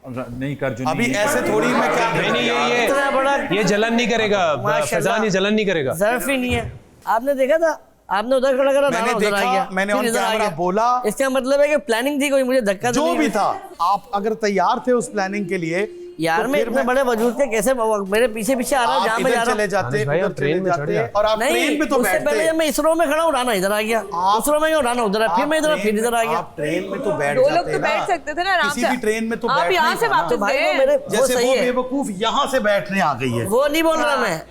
नहीं कर जो अभी ऐसे थोड़ी मैं क्या नहीं इतना बड़ा ये जलन नहीं करेगा माशाल्लाह। फैजान, ये जलन नहीं करेगा। ज़र्फ ही नहीं है। आपने देखा था, आपने उधर खड़ा करा, मैंने दाना उधर आ देखा, गया, मैंने फिर ऑन इधर आ कैमरा गया। बोला। इसका मतलब है कि प्लानिंग थी कोई, मुझे धक्का जो देने भी की। था, आप अगर तैयार थे उस प्लानिंग के लिए यार तो मैं फिर इतने बड़े वजूद थे, कैसे मेरे पीछे पीछे आ रहा है, आप जहाँ मैं जा इधर रहा चले हूँ। जाते, भाई, आप उधर ट्रेन चले में चढ़ जाते जाते। और आप ट्रेन नहीं पे तो उससे पहले बैठते। जब मैं इसरो में खड़ा हूँ, राना इधर आ गया, इसरो में क्यों राना उधर है, फिर मैं इधर फिर इधर आ गया। आप ट्रेन में तो बैठ दो जाते लोग तो ना। बैठ सकते थे ना आराम किसी से। भी ट्रेन में तो आप बैठ यहाँ नहीं से था ना। वापस भाई वो गए। मेरे वो जैसे सही वो है, बेवकूफ यहाँ से बैठने आ गई है। वो नहीं बोल रहा मैं,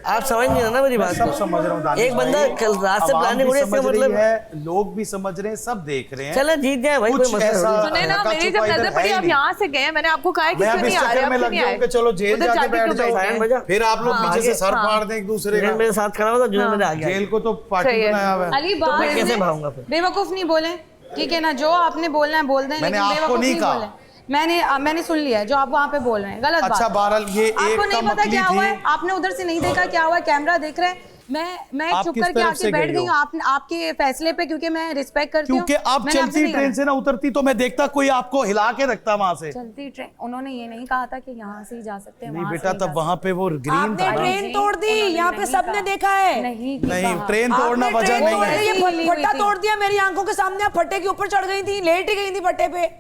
आप समझ नहीं रहे ना मेरी बात सब को। समझ रहा हूँ दानिश एक बंदा भाई। कल रात से आवाम प्लानिंग हो भी रही है, इसका समझ रही मतलब है, लोग भी समझ रहे हैं, सब देख रहे हैं। चले जीत जाए भाई, कोई कुछ मसला ऐसा नहीं। सुने ना, हल्का मेरी जब छुपा नजर इधर पड़ी है आप ही यहाँ से गए, मैंने आपको कहा है कि मैं क्यों अब इस नहीं आ रहे, चक्कर में आप लग क्यों नहीं जाऊं आए? कि चलो जेल उधर जाके बैठ क्यों जाओ, बैठे? बजा। फिर आप लोग पीछे से सर हाँ। फाड़ दें एक दूसरे का। जुनैद मेरे साथ खड़ा हुआ था, जुनैद मेरे आ गया। जेल को तो सही पार्टी है। बनाया हुआ है। अली तो मैं कैसे बात भागूंगा फिर? बेवकूफ नहीं बोले, ठीक है ना? जो आपने बोलना है बोल दें, मैंने लेकिन आपको बेवकूफ नहीं नहीं कहा। बोले। मैंने सुन लिया है जो आप वहाँ पे बोल रहे हैं, गलत बात अच्छा है। बहरहाल ये आपको एक नहीं का पता मकली क्या हुआ है, थी। आपने उधर से नहीं देखा क्या हुआ है, कैमरा देख रहे हैं। मैं आप चुप किस करके तरफ आके से बैठ गई गई हो? हूँ आपके फैसले पे, क्योंकि मैं रिस्पेक्ट करती हूँ। क्योंकि आप मैंने आपसे चलती नहीं ट्रेन कहा। से ना उतरती तो मैं देखता कोई आपको हिला के रखता वहां से। चलती ट्रेन, उन्होंने ये नहीं कहा था कि यहाँ से ही जा सकते हैं, नहीं वहाँ बेटा, से ही तब जा वहां पे वो ग्रीन आपने था ना। ट्रेन तोड़ दी, यहाँ पे सबने देखा है। नहीं नहीं ट्रेन तोड़ना आपने वजह ट्रेन नहीं तोड़ है। दी, ये हिली हुई फट्टा थी। तोड़ दिया मेरी आंखों के सामने। आप फट्टे के ऊपर चढ़ गई थी, लेट ही गई थी फट्टे पे,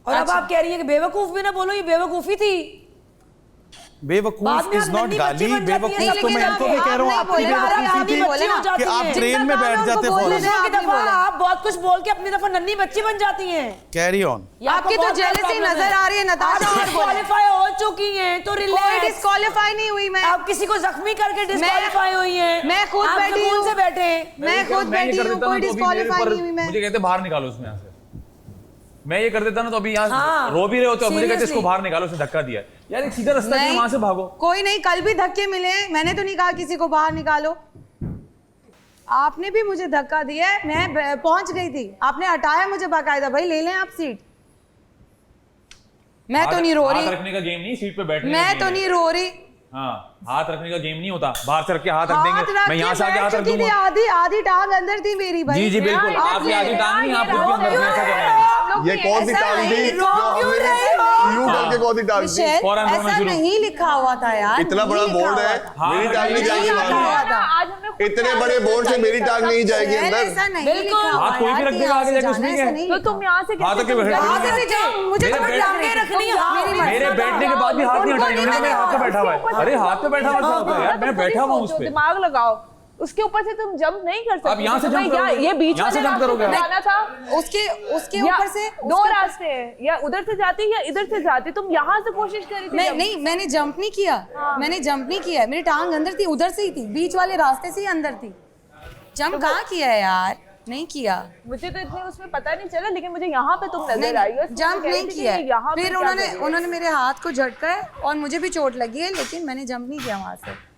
और अब आप कह रही है कि बेवकूफ भी ना बोलो, ये बेवकूफी थी। बाद बेवकूफ में इज आप नॉट नन्ही गाली, बच्ची बन जाती है। बेवकूफ नहीं, तो मैं लेकिन इनको भी कह रहा हूँ, आप आपकी नहीं बोले, बेवकूफी आप थी नहीं बोले ना कि आप ट्रेन में बैठ जाते बोलने फौरन। की दफा आप बहुत कुछ बोल के अपनी दफा नन्ही बच्ची बन जाती हैं। Carry on. आपकी तो जेलसी नजर आ रही है नताशा, और बोले। डिस्क्वालीफाई हो चुकी हैं तो कोई रिलैक्स। डिस्क्वालीफाई नहीं हुई मैं। आप किसी को जख्मी करके डिस्क्वालीफाई हुई हैं। मैं खुद आप बैठी सुकून हूँ। से बैठे हैं। मैं खुद बैठी हूँ, कोई डिस्क्वालीफाई नहीं हुई मैं। मुझे कहते बाहर निकालो उसमें यहाँ से। मैं ये कर देता ना तो अभी यहाँ हाँ, रो भी रहे होते, मुझे कहते इसको seriously। बाहर निकालो, उसने धक्का दिया। यार एक सीधा रास्ता है, वहां से भागो। कोई नहीं, कल भी धक्के मिले, मैंने तो नहीं कहा किसी को बाहर निकालो। आपने भी मुझे धक्का दिया है, मैं पहुंच गई थी, आपने हटाया मुझे बाकायदा। भाई ले लें आप सीट, मैं तो नहीं रो हाथ रही, रखने का गेम नहीं, सीट पे बैठने का मैं गेम तो है। नहीं रो रही। हाँ, हाथ रखने का गेम नहीं होता, बाहर से रख के हाथ रख हाथ देंगे, रख मैं के यहाँ से आके हाथ बैठ रख चुकी थी, दूंगा। आधी टांग अंदर थी मेरी भाई। जी जी बिल्कुल, आपकी आधी टांग नहीं, आप खुद भी अंदर में ऐसा कर रहे हैं। ये कौन सी टांग थी जो हमने यूं करके कौन सी टांग थी? मिशेल, फौरन रोना ऐसा शुरू। नहीं लिखा हुआ था यार, इतना बड़ा नहीं लिखा बोर्ड हुआ है, था। मेरी टांग नहीं नहीं जाएगी लिखा बाहर। हुआ था। आज हमने इतने बड़े बोर्ड से मेरी टांग नहीं जाएगी ऐसा अंदर। नहीं बिल्कुल। लिखा हुआ हाथ कोई भी यार रख कि देगा यहाँ आगे से जाके जाना है, उसमें ऐसा क्या? नहीं तो लिखा। तुम यहाँ से हाथ कैसे के बैठ तुम कहाँ से जाऊँ? मुझे तो बस टांगे रखनी है, मेरी मर्जी। मेरे बैठने के बाद भी हाथ नहीं हटाएंगे, उन्होंने मेरे हाथ पे बैठा हुआ है। अरे हाथ पे बैठा हुआ क्या होता है यार, मैं बैठा हुआ हूँ उस पे। दिमाग लगाओ, उसके ऊपर से तुम जंप नहीं कर सकते। आप यहाँ से तुम्हें जंप करोगे? ये बीच यहाँ से वाले जंप रास्ते करोगे? से जाना था। उसके या ऊपर से दो रास्ते हैं, या उधर से जाती या इधर से जाती। तुम यहाँ से कोशिश करी थी। नहीं, मैंने जंप नहीं किया। मैंने जंप नहीं किया, मेरी टांग अंदर थी, उधर से ही थी, बीच वाले रास्ते से ही अंदर थी। जंप कहाँ किया है यार, नहीं किया। मुझे तो इतने उसमें पता नहीं चला, लेकिन मुझे यहाँ पे तुम नजर आई हो। जंप नहीं किया है। फिर उन्होंने मेरे हाथ को झटका है और मुझे भी चोट लगी है, लेकिन मैंने जंप नहीं किया वहां से।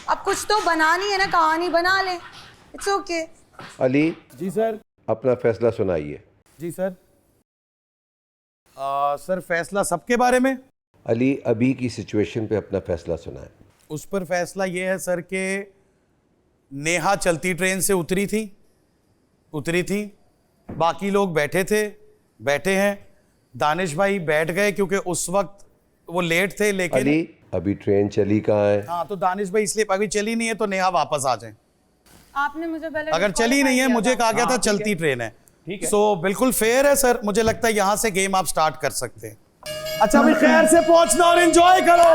अब कुछ तो बनानी है ना, कहानी बना ले, it's okay. Ali ji sir. अपना फैसला सुनाइए। जी सर। सर फैसला सबके बारे में। अली अभी की सिचुएशन पे अपना फैसला सुनाए। उस पर फैसला ये है सर कि नेहा चलती ट्रेन से उतरी थी, बाकी लोग बैठे हैं। दानिश भाई बैठ गए क्योंकि उस वक्त वो लेट थे, लेकिन अली अभी ट्रेन चली कहाँ है? हाँ, तो दानिश भाई इसलिए अभी चली नहीं है तो नेहा वापस आ जाए। आपने मुझे पहले अगर चली नहीं है, मुझे कहा गया था चलती ट्रेन है। सो बिल्कुल फेयर है सर, मुझे लगता है यहाँ से गेम आप स्टार्ट कर सकते हैं। अच्छा अभी खैर से पहुंचना और एंजॉय करो।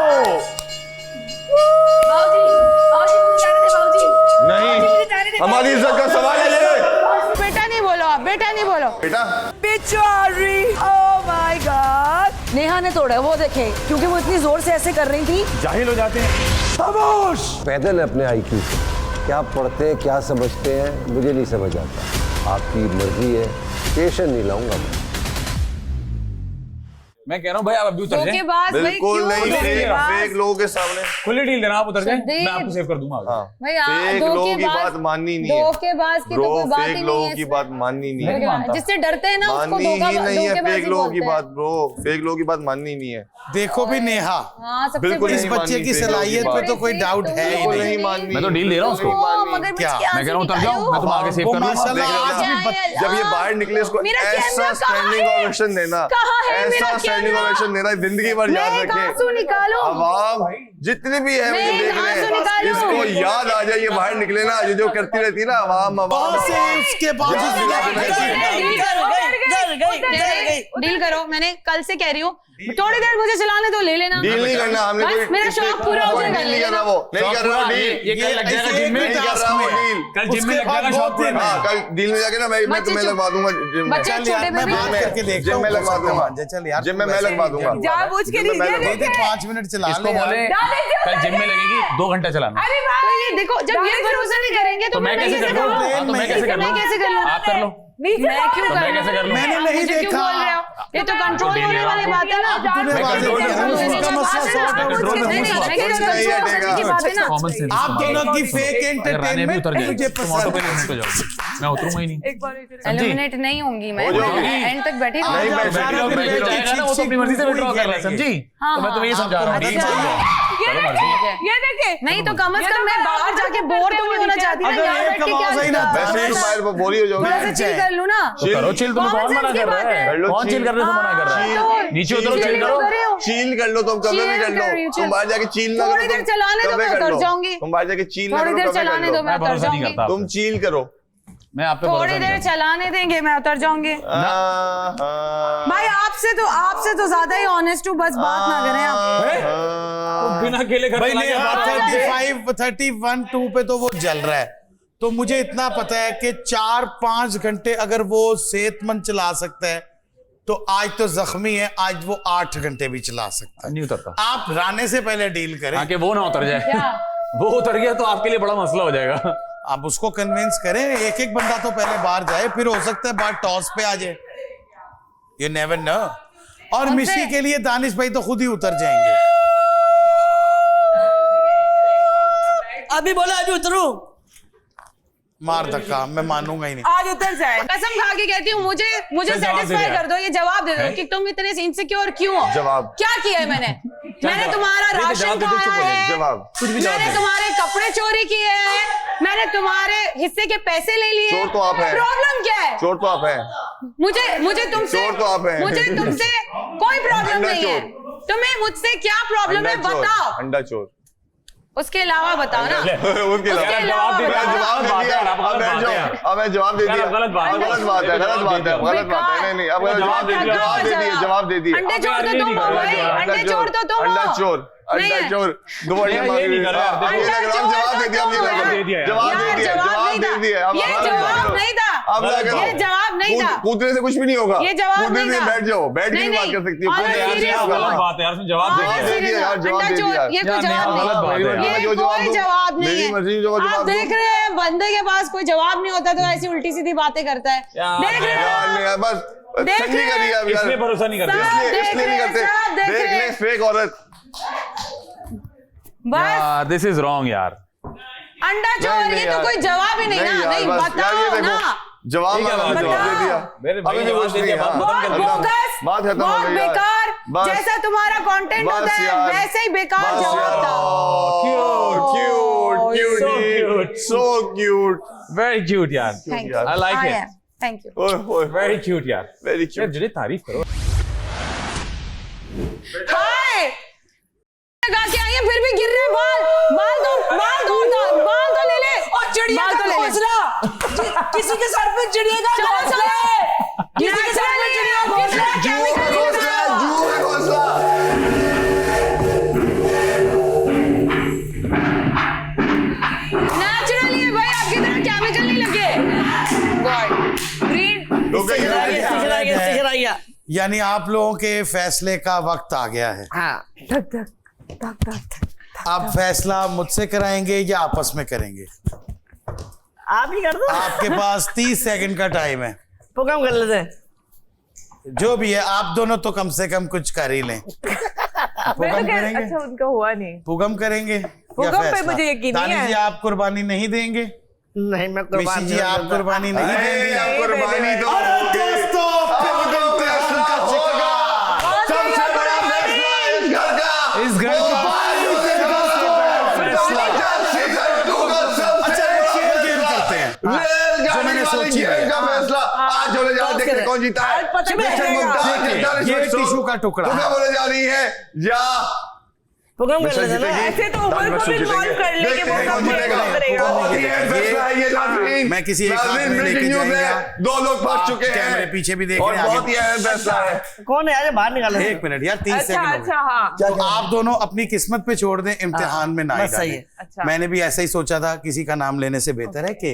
नहीं, हमारी इज्जत का सवाल है ये। बेटा नहीं बोलो आप, बेटा नहीं बोलो। बेटा बेचारी, ओह माय गॉड। नेहा ने तोड़ा, वो देखे, क्योंकि वो इतनी जोर से ऐसे कर रही थी। जाहिल हो जाते हैं। खामोश। पैदल अपने IQ से क्या पढ़ते हैं, क्या समझते हैं, मुझे नहीं समझ आता। आपकी मर्जी है, पेशेंट नहीं लाऊंगा मैं कह रहा हूँ भाई आप अभी उतर जाएं। बिल्कुल नहीं, फेक लोगों के सामने खुली डील देना, आप उतर जाएं, मैं आपको सेव कर दूंगा। हाँ, भाई फेक लोगों की बात माननी नहीं है। धोखेबाज की तो कोई बात ही फेक नहीं लोगों है। की बात माननी नहीं है। जिससे डरते हैं ना उसको माननी ही नहीं है, धोखेबाजी फेक लोगों की बोलते हैं। बात ब्रो, फेक लोगों की बात माननी नहीं है। देखो भी नेहा, हाँ, सबसे बिल्कुल इस नहीं बच्चे माननी की फेक लोगों सलाहियत पे बात। तो कोई डाउट है ही बिल्कुल नहीं। नहीं माननी। मैं तो डील दे रहा हूँ उसको। क्या? मैं कह रहा हूँ उतर जाओ, मैं तुम्हें आगे सेव वो कर लूंगा। माशाल्लाह देख आज रहे भी हो ना? जब ये बाहर निकले इसको मेरा ऐसा कैमरा स्टैंडिंग कहाँ है? ओवेशन देना, कहाँ है मेरा ऐसा स्टैंडिंग कैमरा? ओवेशन देना, जिंदगी भर याद मैं एक आंसू रखे। निकालूं? आवाम जितनी भी है मैं मुझे एक देख रहे आंसू हैं, निकालूं? इसको याद आ जाए, ये बाहर निकले ना, ये जो करती रहती ना आवाम वहां से उसके बावजूद डील करो। मैंने कल से कह रही हूँ, थोड़ी देर मुझे चलाने दो, ले लेना। डील नहीं करना हमने, बस कोई मेरा शौक पूरा हो जाएगा, डील ले नहीं कर लेना। रहा, वो नहीं कर रहा डील, ये कल लग जाएगा जिम में, नहीं कर रहा वो डील। कल जिम में लग जाएगा शॉप पूरा। हाँ, कल डील में जाके ना मैं तुम्हें लगवा दूंगा जिम में। बच्चे छोटे मैं बेबी बात करके देखता जिम हूँ। में लगवा दूंगा, चल यार, जिम में मैं लगवा दूंगा। जानबूझ के नहीं किया, दे दे 5 मिनट चला इसको ले बोले यार। कल जिम में लगेगी 2 घंटा चलाना। अरे तो ये देखो, जब ये भरोसा नहीं करेंगे तो मैं कैसे कर लूँ? हाँ, तो मैं कैसे कर लूँ? मैं कैसे कर लूँ? आप कर लो। मैं क्यों तो मैं कैसे कर लूँ? मैंने नहीं मुझे क्यों देखा। बोल रहे हो? ये तो कंट्रोल होने वाली बात है ना। तूने मैं बात कंट्रोल की, कर रहा हूँ, उसका मसला सॉल्व मैं कंट्रोल कर रहा हूँ। नहीं, नहीं, कंट्रोल की बात है ना। Common sense. आप दोनों की फेक अगर रानी भी उतर एंटरटेनमेंट जाए मुझे तुम ऑटो पे पसंद एलिमिनेट हो जाओगे, मैं उतरूंगा ही नहीं। एलिमिनेट नहीं होंगी मैं, हो जाओगी। एंड तक बैठी नहीं, रहूंगी। मैं बैठी रहूंगी, बैठ जाएगा ना, वो तो अपनी मर्जी से विड्रॉ कर रहा है, समझी? तो मैं तुम्हें ये समझा रहा हूँ। अच्छा। डील चाहिए। चलो मर्जी। ये देखिए, नहीं तो कम से कम मैं बाहर जाके बोर तो नहीं होना चाहती ना, अगर यहाँ एक बैठ के आवाज आई ना, क्या वैसे ही तुम्हारे पर बोरी हो थोड़ा सा जाओगी। चिल कर लूँ ना। तो करो चिल, तुम्हें कौन मना कर रहा है? कर लो कौन चिल chill। करने से मना कर रहा है? नीचे उतरो, चिल करो। चील कर लो, तुम कभी भी कर लो। तुम बाहर जाके चील ना थोड़ी देर चलाने दो, मैं उतर जाऊंगी। तुम बाहर जाके चील ना थोड़ी करो, देर कभी कर चलाने दो, लो। मैं मैं उतर भरोसा नहीं जाऊंगी। करता। तुम चील करो। मैं आप पे भरोसा थोड़ी नहीं देर करता। चलाने देंगे, मैं उतर जाऊंगी। भाई आपसे तो ज्यादा ही ऑनेस्ट हूँ, बस बात ना करें आप। बिना अकेले घर भाई चला नेहा गया। 31-2 पे तो वो जल रहा है, तो मुझे इतना पता है कि 4-5 घंटे अगर वो सेहतमंद चला सकता है तो आज तो जख्मी है, आज वो 8 घंटे भी चला सकता है। नहीं उतरता। आप राने से पहले डील करें। आके वो ना उतर जाए। वो उतर गया तो आपके लिए बड़ा मसला हो जाएगा। आप उसको कन्विंस करें, एक बंदा तो पहले बाहर जाए, फिर हो सकता है बात टॉस पे आ जाए। You never know. और मिशी के लिए दानिश भाई तो खुद ही उतर जाएंगे। अभी बोला अभी उतरूं, मार धक्का, मैं मानूंगा ही नहीं। आज उतर जाए, कसम खा के कहती हूँ, मुझे जवाब दे सेटिस्फाई दिया। कर दो, ये जवाब दे दो कि तुम इतने इनसिक्योर क्यों हो। जवाब। क्या किया है मैंने? मैंने तुम्हारा नहीं, तो राशन जवाब दे दो, चुप खाया हो जाइए। है, जवाब। कुछ भी जवाब मैंने दे। तुम्हारे कपड़े चोरी किए हैं, मैंने तुम्हारे हिस्से के पैसे ले लिए। चोर तो आप हैं। प्रॉब्लम क्या है? चोर तो आप हैं। मुझे तुमसे चोर तो आप हैं। मुझे तुमसे कोई प्रॉब्लम अंडा नहीं है। चोर। तुम्हें मुझसे क्या प्रॉब्लम है अंडा चोर, बताओ। अंडा चोर। उसके अलावा बताओ ना। उसके अलावा जवाब दे दिया, अब मैं जवाब दे दिया, गलत बात है, गलत बात है, नहीं अब जवाब दे दिया। अंडे चोर तो तुम हो भाई, अंडे चोर तो तुम हो। अंडा चोर दो बार ये नहीं कर रहा, जवाब दे दिया, जवाब दे दिया। ये जवाब नहीं था, ये जवाब नहीं था। कूदने से कुछ भी नहीं होगा, ये जवाब नहीं था। बैठ जाओ, बैठ के बात कर सकती हो। गलत बात है यार, उसने जवाब दे दिया। अंडा चोर, ये कोई जवाब नहीं, ये कोई जवाब नहीं है। आप देख रहे हैं बंदे के पास कोई जवाब नहीं होता तो ऐसी उल्टी सीधी बातें करता है। देख रहे हैं बस इसलिए भरोसा नहीं करते, इसलिए नहीं करते। देख ले फेक औरत। बस दिस इज रॉन्ग यार। अंडा चोर, ये तो कोई जवाब ही नहीं ना। नहीं बताओ ना, जवाब दे दिया। अभी भी कुछ नहीं है, बहुत बोगस, बात खत्म हो बहुत गई यार। बेकार। जैसा तुम्हारा कंटेंट होता है वैसे ही बेकार जवाब था। So cute. वेरी क्यूट यार। Thank you. I like I it. am. Thank you. Very cute यार। Very cute. यार जिन्हें तारीफ करो। हाय लगा के आई है, फिर भी गिर रहे बाल तो ले ले। और चिड़िया बाल का तो ले ले। घोंसला, किसी के सर पे चिड़िया का चलो, घोंसला चलो। है, किसी के सर पे चिड़िया का घोंसला है। नेचुरली है भाई, आपकी तरह केमिकल नहीं लगे। गॉड ग्रीन यानी आप लोगों के फैसले का वक्त आ गया है। आप फैसला मुझसे कराएंगे या आपस में करेंगे? आप ही कर दो। आपके पास 30 सेकंड का टाइम है। प्रोग्राम कर लेते हैं। जो भी है, आप दोनों तो कम से कम कुछ कर ही लें। पुगम करेंगे? अच्छा उनका हुआ नहीं। पुगम करेंगे? पुगम पे मुझे यकीन नहीं है। जी आप कुर्बानी नहीं देंगे? नहीं मैं मिशी जी आप कुर्बानी नहीं देंगे? कुर्बानी तो दोस्तों सबसे बड़ा फैसला इस घर का, इस घर का जो मैंने सोची है फैसला आज होने जा रहा है। देखते कौन जीता है। ये टिश्यू का टुकड़ा होने जा रही है या प्रोग्राम कर लेते हैं ना। ऐसे तो ऊपर को भी इन्वॉल्व कर लेंगे, वो सब करेगा। मैं किसी एक हाथ में लेके जाएगा। 2 लोग फंस चुके हैं, कैमरे पीछे भी देख और रहे हैं। बहुत ही अहम फैसला है। कौन है यार बाहर निकाले? एक मिनट यार, 30 अच्छा सेकंड अच्छा हाँ तो आप दोनों अपनी किस्मत पे छोड़ दें, इम्तिहान में ना बस सही है। अच्छा मैंने भी ऐसा ही सोचा था, किसी का नाम लेने से बेहतर है कि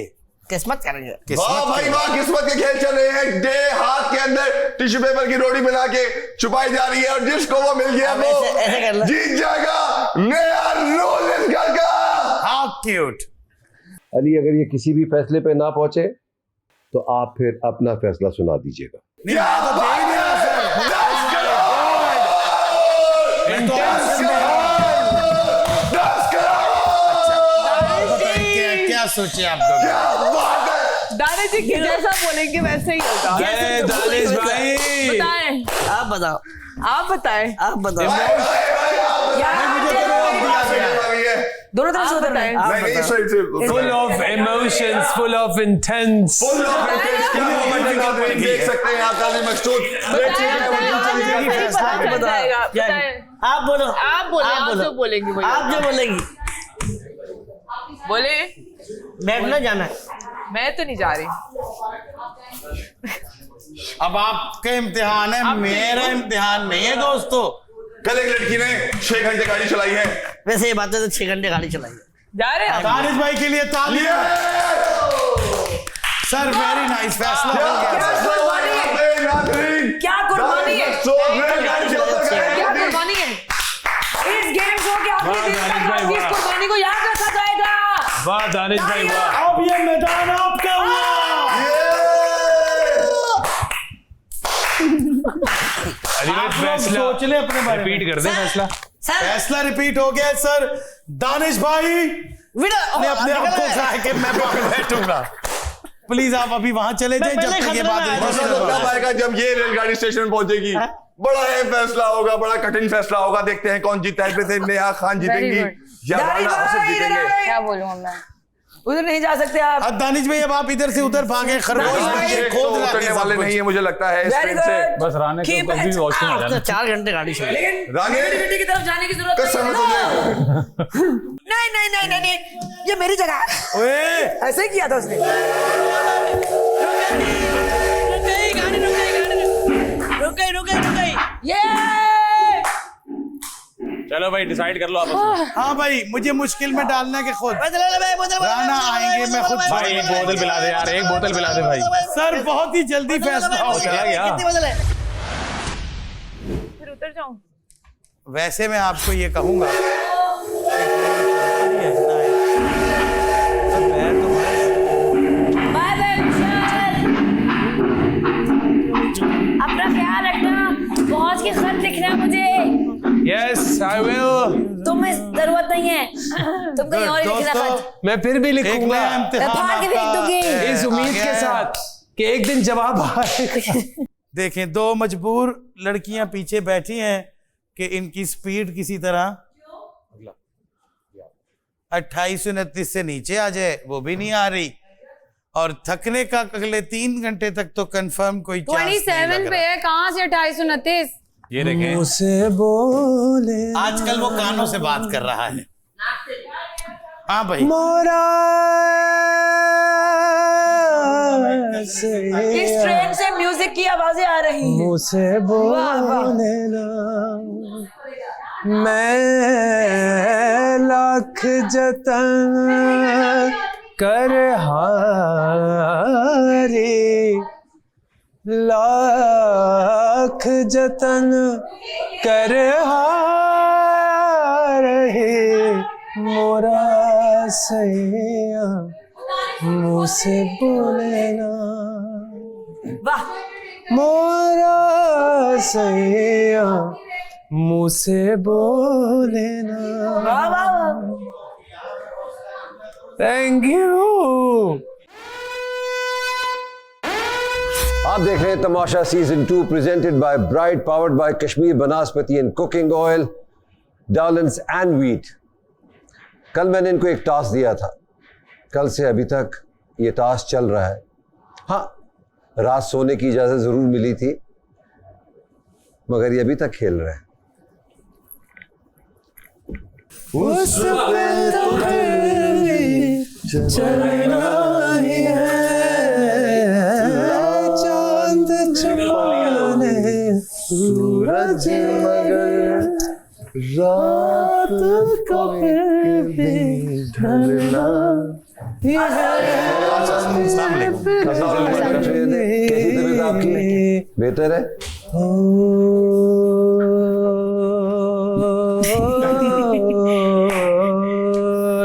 किस्मत करेंगे। वाह भाई वाह, किस्मत के खेल चल रहे हैं। डे हाथ के अंदर टिश्यू पेपर की रोटी बना के छुपाई जा रही है और जिसको वो मिल गया वो ऐसे कर ले। जीत जाएगा नया रोल इस घर का। How cute. अली अगर ये किसी भी फैसले पे ना पहुंचे तो आप फिर अपना फैसला सुना दीजिएगा। नहीं, मैं तो दे ही नहीं रहा सर। 10 करोड़ मैं तो क्या सोचे आप दोनों? क्या बात है। दानिश जी की जैसा बोलेंगे वैसे ही होगा। दानिश भाई बताएं, आप बताओ, आप बताएं। आप बताओ। दोनों तरफ से उतर रहे हैं। Full of emotions, full of intense. देख सकते हैं आप ताली मकसूद आप बोलो, आप बोले, आप जो बोलेंगे वही आप जो बोलेंगी। बोले। बैठना जाना है। मैं तो नहीं जा रही। अब आपका इम्तिहान है, मेरा इम्तिहान नहीं है दोस्तों। कल एक लड़की ने 6 घंटे गाड़ी चलाई है। वैसे ये बात है तो 6 घंटे गाड़ी चलाई है। जा रहे हैं दानिश भाई के लिए तालियां। सर वेरी नाइस, फैसला हो गया। क्या कुर्बानी है? क्या कुर्बानी है? इस गेम शो के आखिरी दिन तक आपकी इस कुर्बानी को याद रखा जाएगा। वाह दानिश भाई वाह। अब ये मैदान आपका हुआ। अली भाई फैसला सोच ले अपने बारे में। रिपीट कर दे फैसला। फैसला रिपीट हो गया सर। दानिश भाई ने अपने आप को कहा है कि मैं वहां बैठूंगा। प्लीज आप अभी वहां चले जाएं जब तक ये बात आएगा। जब ये रेलगाड़ी स्टेशन पहुंचेगी बड़ा अहम फैसला होगा, बड़ा कठिन फैसला होगा। देखते हैं कौन जीता है। नेहा खान जीतेंगी या राना आसिफ जीतेंगे। क्या बोलूं मैं? उधर नहीं जा सकते आप। अब दानिश भाई अब आप इधर से उधर भागे, खरगोश भाई खोद उतरने वाले नहीं है मुझे लगता है स्पीड से। बस राने को कभी वॉशरूम आ जाना। 4 घंटे गाड़ी चली। राने की तरफ जाने की जरूरत कसम है तुझे। नहीं नहीं नहीं नहीं नहीं, ये मेरी जगह है। ओए ऐसे ही किया था उसने। रुक गई। ये चलो भाई डिसाइड कर लो आप। हाँ भाई, मुझे मुश्किल में डालना के खुद राना आएंगे, मैं खुद भाई एक बोतल पिला दे यार, एक बोतल पिला दे भाई। सर बहुत ही जल्दी फैसला हो चला गया। फिर उतर जाऊं? वैसे मैं आपको ये कहूंगा, अपना ख्याल रखना, पहुंच के खत लिखना मुझे। Yes I will. तुम्हें जरूरत नहीं है, तुम कहीं और लिखना खत। मैं फिर भी लिखूंगा, मैं फाड़ के फेंक दूंगी इस उम्मीद के साथ कि एक दिन जवाब आएगा। देखें 2 मजबूर लड़कियां पीछे बैठी हैं कि इनकी स्पीड किसी तरह 2829 से नीचे आ जाए, वो भी नहीं आ रही। और थकने का अगले 3 घंटे तक तो कंफर्म कोई चांस नहीं लग 27 पे रहा। है, कहाँ से 2829? ये देखें मुझसे बोले आजकल वो कानों से बात कर रहा है। हाँ भाई, मोरा इस ट्रेन से म्यूजिक की आवाजें आ रही हैं। मुझसे बोले ना, मैं लाख जतन कर हारी, लाख जतन कर हारे, मोरा सैया मुझसे बोले ना, वाह मोरा सैया मुझसे बोले ना। वाह वाह। Thank you. आप देख रहे हैं Tamasha season 2 presented by bright, powered by Kashmir Banaspati and cooking oil, डालन्स एंड व्हीट। कल मैंने इनको एक टास्क दिया था, कल से अभी तक ये टास्क चल रहा है। हाँ, रात सोने की इजाजत जरूर मिली थी, मगर ये अभी तक खेल रहे हैं। उस पे तो चलना ही है, चांद छुपाने सूरज मगर रात को फिर भी ढलना ही है। कैसी तबीयत आपकी? बेहतर है?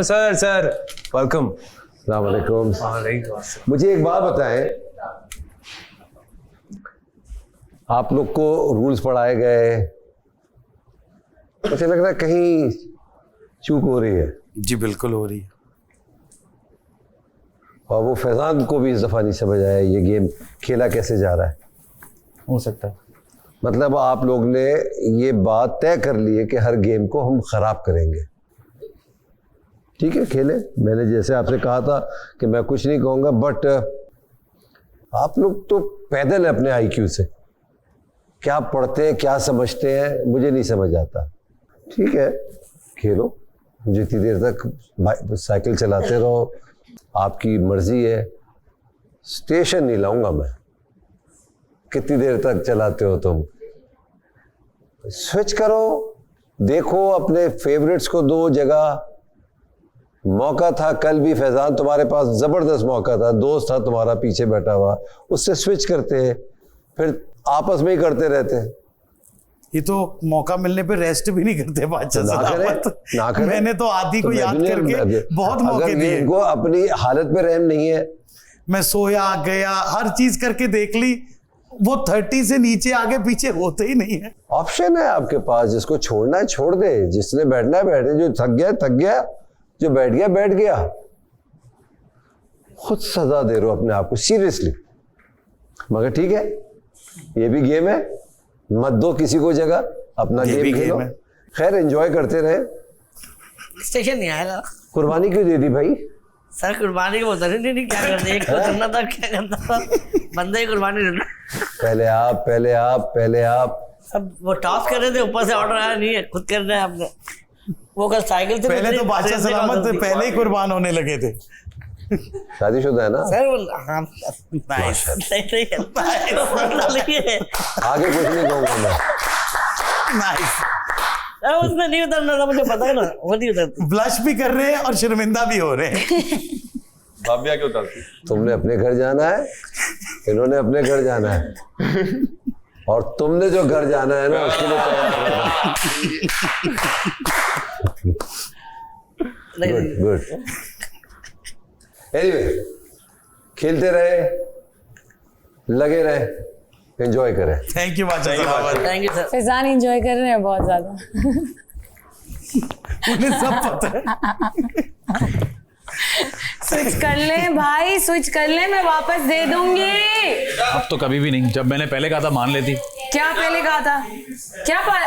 Sir welcome. अस्सलाम वालेकुम। मुझे एक बात बताएं, आप लोग को रूल्स पढ़ाए गए, मुझे लग रहा है कहीं चूक हो रही है। जी बिल्कुल हो रही है। और वो फैजान को भी इस दफ़ा नहीं समझ आया ये गेम खेला कैसे जा रहा है। हो सकता है मतलब आप लोग ने ये बात तय कर ली है कि हर गेम को हम ख़राब करेंगे। ठीक है, खेले। मैंने जैसे आपसे कहा था कि मैं कुछ नहीं कहूँगा, बट आप लोग तो पैदल हैं अपने IQ से। क्या पढ़ते हैं, क्या समझते हैं, मुझे नहीं समझ आता। ठीक है, खेलो, जितनी देर तक साइकिल चलाते रहो, आपकी मर्जी है। स्टेशन नहीं लाऊंगा मैं, कितनी देर तक चलाते हो तुम। स्विच करो, देखो, अपने फेवरेट्स को दो जगह। मौका था कल भी फैजान, तुम्हारे पास ज़बरदस्त मौका था, दोस्त था तुम्हारा पीछे बैठा हुआ, उससे स्विच करते हैं, फिर आपस में ही करते रहते हैं। ये तो मौका मिलने पे रेस्ट भी नहीं करते बादशाह ना करें। मैंने तो आदि को याद करके बहुत मौके दिए। इनको अपनी हालत पे रहम नहीं है। मैं सोया गया, हर चीज करके देख ली, वो 30 से नीचे आगे पीछे होते ही नहीं है। ऑप्शन है आपके पास, जिसको छोड़ना है छोड़ दे, जिसने बैठना है बैठे, जो थक गया, जो बैठ गया। खुद सजा दे रहे हो अपने आप को, सीरियसली। मगर ठीक है, ये भी गेम है, मत दो किसी को जगह, अपना गेम खेलो। खैर, एंजॉय करते रहे। स्टेशन नहीं आया। कुर्बानी क्यों दे दी भाई? सर कुर्बानी को बोलता नहीं क्या करते, एक को करना था, क्या करना था, बंदे ही कुर्बानी देना। पहले आप अब वो टॉस कर रहे थे, ऊपर से ऑर्डर आया नहीं है, खुद कर रहे हैं आपने। वो कल साइकिल से पहले तो बादशाह सलामत पहले ही कुर्बान होने लगे थे। शादीशुदा है ना सर हाँ नहीं करता है, आगे कुछ नहीं कहूँगा मैं। नाइस। उसमें नहीं उतरना था, मुझे पता है ना, वो नहीं उतरती। ब्लश भी कर रहे हैं और शर्मिंदा भी हो रहे हैं। भाभी आगे उतरती। तुमने अपने घर जाना है, इन्होंने अपने घर जाना है, और तुमने जो घर जाना है ना उसके लिए तैयार। गुड। एनीवे, खेलते रहे, लगे रहे, एंजॉय करें। थैंक यू बादशाह सलामत। Thank you sir. Faizan enjoy कर रहे हैं बहुत ज्यादा। उन्हें सब पता है। स्विच कर ले भाई, स्विच कर ले, मैं वापस दे दूंगी। अब तो कभी भी नहीं, जब मैंने पहले कहा था मान लेती। क्या पहले कहा था?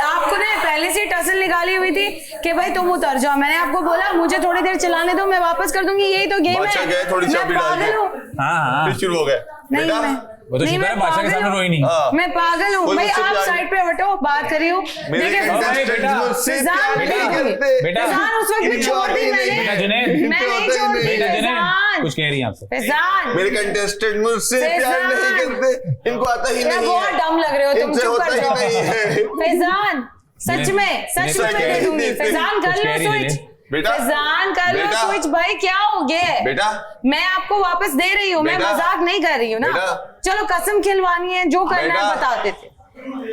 आपको ने पहले से टसल निकाली हुई थी कि भाई तुम उतर जाओ। मैंने आपको बोला मुझे थोड़ी देर चलाने दो, मैं वापस कर दूंगी, यही तो गेम है। गए थोड़ी चाबी डाल के। हाँ फिर शुरू हो गए। नहीं बेटा, वो तो शुक्र है बादशाह के सामने रोई नहीं। मैं पागल हूँ भाई, आप साइड पे हटो, बात करी हूँ। मेरे कंटेस्टेंट मुझसे प्यार नहीं करते। फैजान उस वक्त भी छोड़ दी मैंने। बेटा जुनैद, मैं नहीं छोड़ी फैजान। कुछ कह रही है आपसे। फैजान, मेरे कंटेस्टेंट मुझसे प्यार नहीं करते, इनको आता ही नहीं है। बहुत डम लग रहे हो तुम, चुप कर जाओ। फैजान सच में मैं दे दूंगी। फैजान कर लो स्विच, फैजान कर लो स्विच। भाई क्या हो गया बेटा? मैं आपको वापस दे रही हूँ, मैं मजाक नहीं कर रही हूँ ना। चलो कसम खिलवानी है, जो करना है बता देते।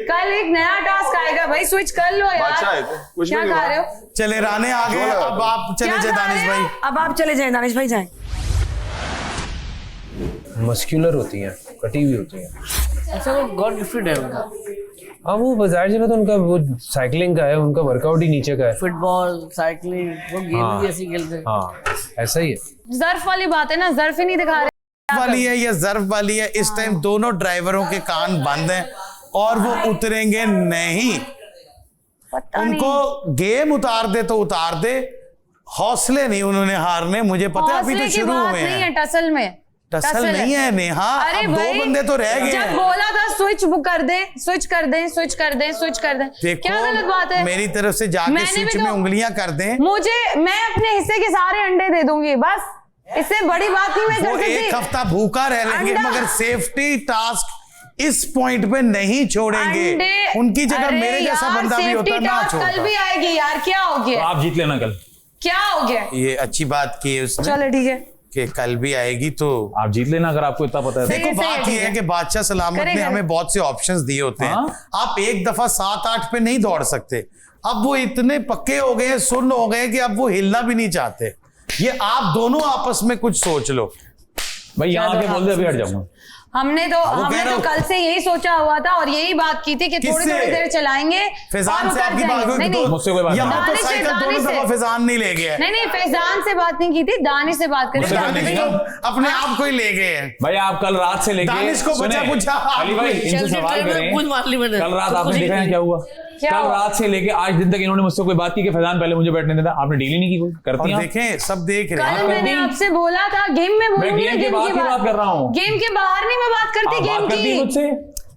कल एक नया टास्क आएगा भाई, स्विच कर लो यार। क्या खा रहे हो? चले राने आ गए, अब आप चले जाए दानिश भाई। अब आप चले जाए दानिश भाई, जाए। मस्क्यूलर होती हैं, कटी हुई होती हैं। अच्छा वो गॉड गिफ्टेड है उनका। हाँ वो बाजार चला तो उनका वो साइकिलिंग का है, उनका वर्कआउट ही नीचे का है। फुटबॉल, साइकिलिंग, वो गेम भी ऐसी खेलते हैं। हाँ ऐसा ही है। ज़र्फ वाली बात है ना, ज़र्फ ही नहीं दिखा रहे वाली है या ज़र्फ वाली है। इस टाइम दोनों ड्राइवरों के कान बंद हैं और वो उतरेंगे नहीं। उनको गेम उतार दे तो उतार दे, हौसले नहीं उन्होंने हारने। मुझे पता है अभी तो शुरू हुए हैं। टसल में टसल नहीं है नेहा, अरे अब 2 बंदे तो रह गए। जब बोला था स्विच बुक कर दे, स्विच कर दे, स्विच कर दे, स्विच कर दे। क्या गलत बात है? मेरी तरफ से जाके स्विच में उंगलियां कर दें। मैं अपने हिस्से के सारे अंडे दे दूंगी, बस इससे बड़ी बात नहीं मैं कर सकती। एक हफ्ता भूखा रह लेंगे मगर सेफ्टी टास्क इस पॉइंट पे नहीं छोड़ेंगे। उनकी जगह मेरे जैसा बंदा भी होता ना छोड़ता। कल भी आएगी यार, क्या हो गया? आप जीत लेना कल। क्या हो गया? ये अच्छी बात की है उसने। चलो ठीक है कि कल भी आएगी तो आप जीत लेना, अगर आपको इतना पता है। देखो बात ये है कि बादशाह सलामत ने हमें बहुत से ऑप्शंस दिए होते हैं। आप एक दफा 7-8 पे नहीं दौड़ सकते। अब वो इतने पक्के हो गए, सुन्न हो गए कि अब वो हिलना भी नहीं चाहते। ये आप दोनों आपस में कुछ सोच लो। भाई यहाँ आके बोल दे, अभी हट जाऊंगा। हमने तो कल से यही सोचा हुआ था और यही बात की थी कि थोड़ी देर चलाएंगे। फैजान से आपकी बात हुई तो मुझसे कोई बात नहीं। यहाँ तो साइकिल दोनों दफा फैजान नहीं ले गया। नहीं फैजान से बात नहीं की थी, दानिश से बात करी। दानिश तो अपने आप को ही ले गए हैं। भाई आप कल रात से लेके दानिश को पूछा अली भाई इनसे सवाल करें। कल रात आपने देखा है क्या हुआ? कल रात से लेके आज दिन तक इन्होंने मुझसे कोई बात की कि फैजान पहले मुझे बैठने देता। आपने डील ही नहीं की कोई। करती हैं देखें, सब देख रहे हैं। कल मैंने आपसे बोला था गेम में बोलूंगी, मैं गेम के बाहर की बात कर रहा हूँ। गेम के बाहर नहीं मैं बात करती, गेम की। मुझसे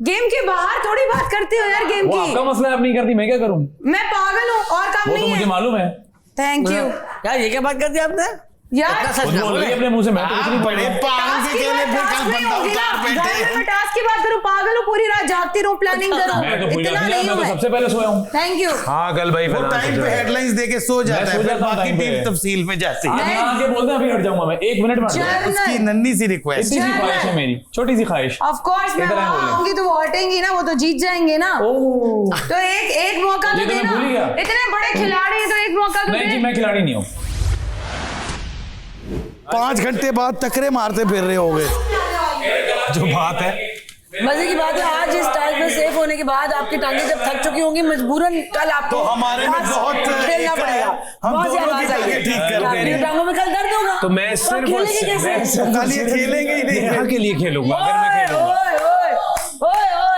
गेम के बाहर थोड़ी बात करती हो यार, गेम की। आपका मसला है, आप नहीं करती, मैं क्या करूँ? मैं पागल हूँ और काम नहीं है। वो तो मुझे मालूम है। थैंक यू यार, ये क्या बात कर दी आपने यार? बोल रही है अपने मुंह से, मैं तो कुछ नहीं बड़े पागल के खेले पे कल बंदा उतार बैठे। मैं टास्क की बात करूं, पागल हूं, पूरी रात जागती रहूं, प्लानिंग करूं। मैं तो भूल गया, मैं तो सबसे पहले सोया हूं। Thank you. हाँ कल भाई वो टाइम पे हेडलाइंस देके सो जाता है, फिर बाकी टीम तफसील में जाती है। आप आके बोलते हैं अभी हट जाऊंगा मैं, 1 मिनट में। उसकी नन्ही सी रिक्वेस्ट, इतनी सी ख्वाहिश है मेरी, छोटी सी ख्वाहिश। ऑफ कोर्स मैं आऊंगी तो वो हटेंगी ना, वो तो जीत जाएंगे ना। तो एक मौका तो देना। इतने बड़े खिलाड़ी हैं तो एक मौका तो दे। नहीं जी, मैं खिलाड़ी नहीं हूं। 5 घंटे बाद टकरे मारते फिर रहे होगे। जो बात है मजे की बात है, आज इस टाइम में सेफ होने के बाद आपकी टांगें जब थक चुकी होंगी, मजबूरन कल आपको तो हमारे में बहुत खेलना पड़ेगा। हम दोनों की टांगें ठीक कर देंगे। टांगों में कल दर्द होगा तो मैं सिर्फ कल ये खेलेंगे ही नहीं। नेहा के लिए खेलूंगा। अगर मैं खेलूंगा,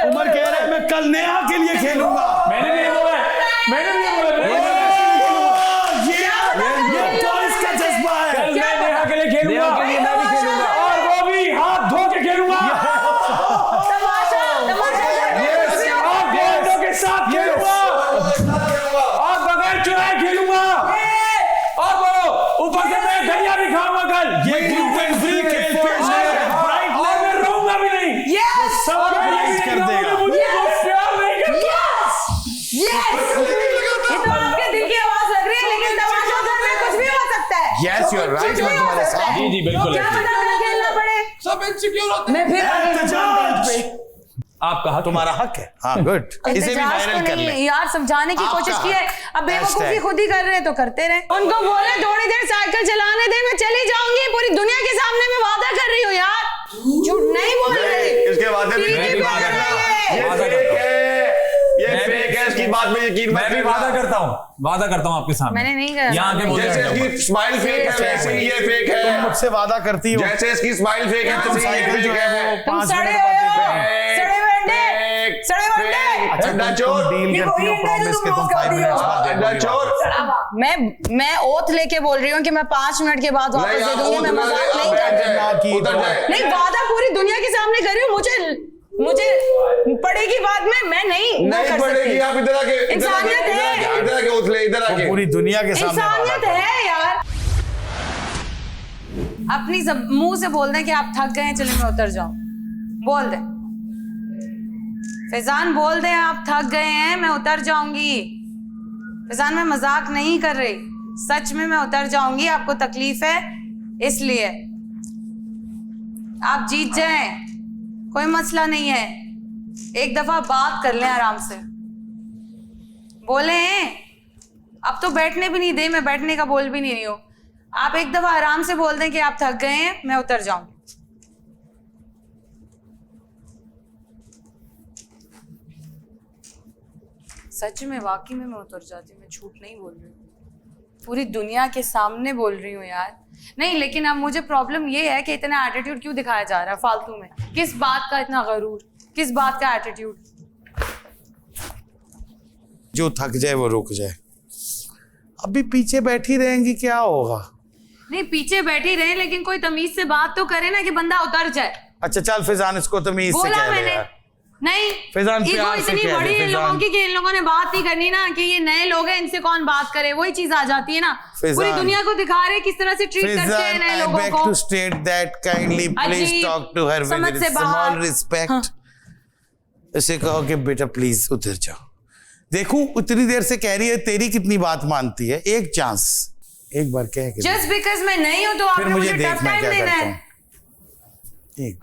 उमर कह रहा है मैं कल नेहा के लिए खेलूंगा। मैंने नहीं बोला, मैंने नहीं बोला। ये तो इसका जज्बा है। कल मैं नेहा के लिए खेलूंगा। इनसिक्योर राइट मैं तुम्हारे साथ जी जी बिल्कुल क्या ऐसे। पता मैं खेलना पड़े सब इनसिक्योर होते मैं फिर आपका हक तुम्हारा हक है हाँ गुड इसे भी एहतजाज वायरल तो कर नहीं ले है यार, समझाने की आपका कोशिश की है। हक। अब बेवकूफी Hashtag। खुद ही कर रहे हैं तो करते रहे। उनको बोले थोड़ी देर साइकिल चलाने दे, मैं चली जाऊंगी। पूरी दुनिया के सामने मैं वादा कर रही हूँ यार, झूठ नहीं बोल रहे। इसके वादे में टीवी पे आ रहा है ये। वादा करता ये फेक है, इसकी बात में यकीन मत मैं भी करना। वादा करता हूँ आपके सामने। मैंने नहीं करा। यहाँ के बोल जैसे रहे हैं। इसकी स्माइल फेक है वैसे ही ये फेक तुम है। मुझसे वादा करती हो जैसे इसकी स्माइल फेक है तुम वैसे ही ये साइकिल जो फेक है वो है। तुम 5 सड़े मिनट हो, बाद देते हैं सड़े वंडे, सड़े वंडे। अच्छा अंडा तुम चोर। डील करती हो प्रॉमिस के तुम 5 मिनट बाद अंडा चोर। मैं ओथ लेके बोल रही हूँ कि मैं 5 मिनट के बाद वापस दे दूंगी। मैं मजाक नहीं कर रही। उतर जाए। नहीं, वादा पूरी दुनिया के सामने कर रही हूँ। मुझे पड़ेगी बाद में, मैं नहीं नहीं पड़ेगी। आप इधर आके इंसानियत है। इधर आके उतले इधर वो आके। पूरी दुनिया के सामने इंसानियत वादा है यार। अपनी मुंह से बोल दें कि आप थक गए हैं, चलिए मैं उतर जाऊं। बोल दें फैजान, बोल दें आप थक गए हैं, मैं उतर जाऊंगी। फैजान मैं मजाक नहीं कर रही, सच में मैं उतर जाऊंगी। आपको तकलीफ है इसलिए आप जीत जाएं, कोई मसला नहीं है। एक दफा बात कर लें आराम से, बोले अब तो बैठने भी नहीं दे, मैं बैठने का बोल भी नहीं रही हूँ। आप एक दफा आराम से बोल दें कि आप थक गए हैं, मैं उतर जाऊंगी। सच में वाकई में मैं उतर जाती हूँ, मैं झूठ नहीं बोल रही हूँ। पूरी दुनिया के सामने बोल रही हूँ यार। नहीं, लेकिन अब मुझे प्रॉब्लम ये है कि इतना एटीट्यूड क्यों दिखाया जा रहा है फालतू में? किस बात का इतना गरूर, किस बात का एटीट्यूड? जो थक जाए वो रुक जाए। अभी पीछे बैठी रहेंगी क्या होगा? नहीं, पीछे बैठी रहे, लेकिन कोई तमीज से बात तो करे ना कि बंदा उतर जाए। अच्छा चल फिजान, इसको तमीज से बोला कह ले मैंने। यार। नहीं, फैजान ईगो प्यार से इतनी कह दे, बड़ी है इन फैजान। लोगों की कि इन लोगों ने बात नहीं करनी ना, कि ये नए लोग हैं, इनसे कौन बात करे। वही चीज आ जाती है ना, फैजान। पूरी दुनिया को दिखा रहे किस तरह से ट्रीट करते हैं Fizan, नए I लोगों beg को। to state that kindly please अजीब, talk to her with समझ से small बाहर। respect. हाँ। इसे कहो कि बेटा प्लीज उधर जाओ। देखो उतनी देर से कह रही है, तेरी कितनी बात मानती है। एक चांस, एक बार कह के जस्ट बिकॉज मैं नहीं हूं तो फिर आपने मुझे मुझे देख टफ मैं टाइम क्या देना करता है। हूँ।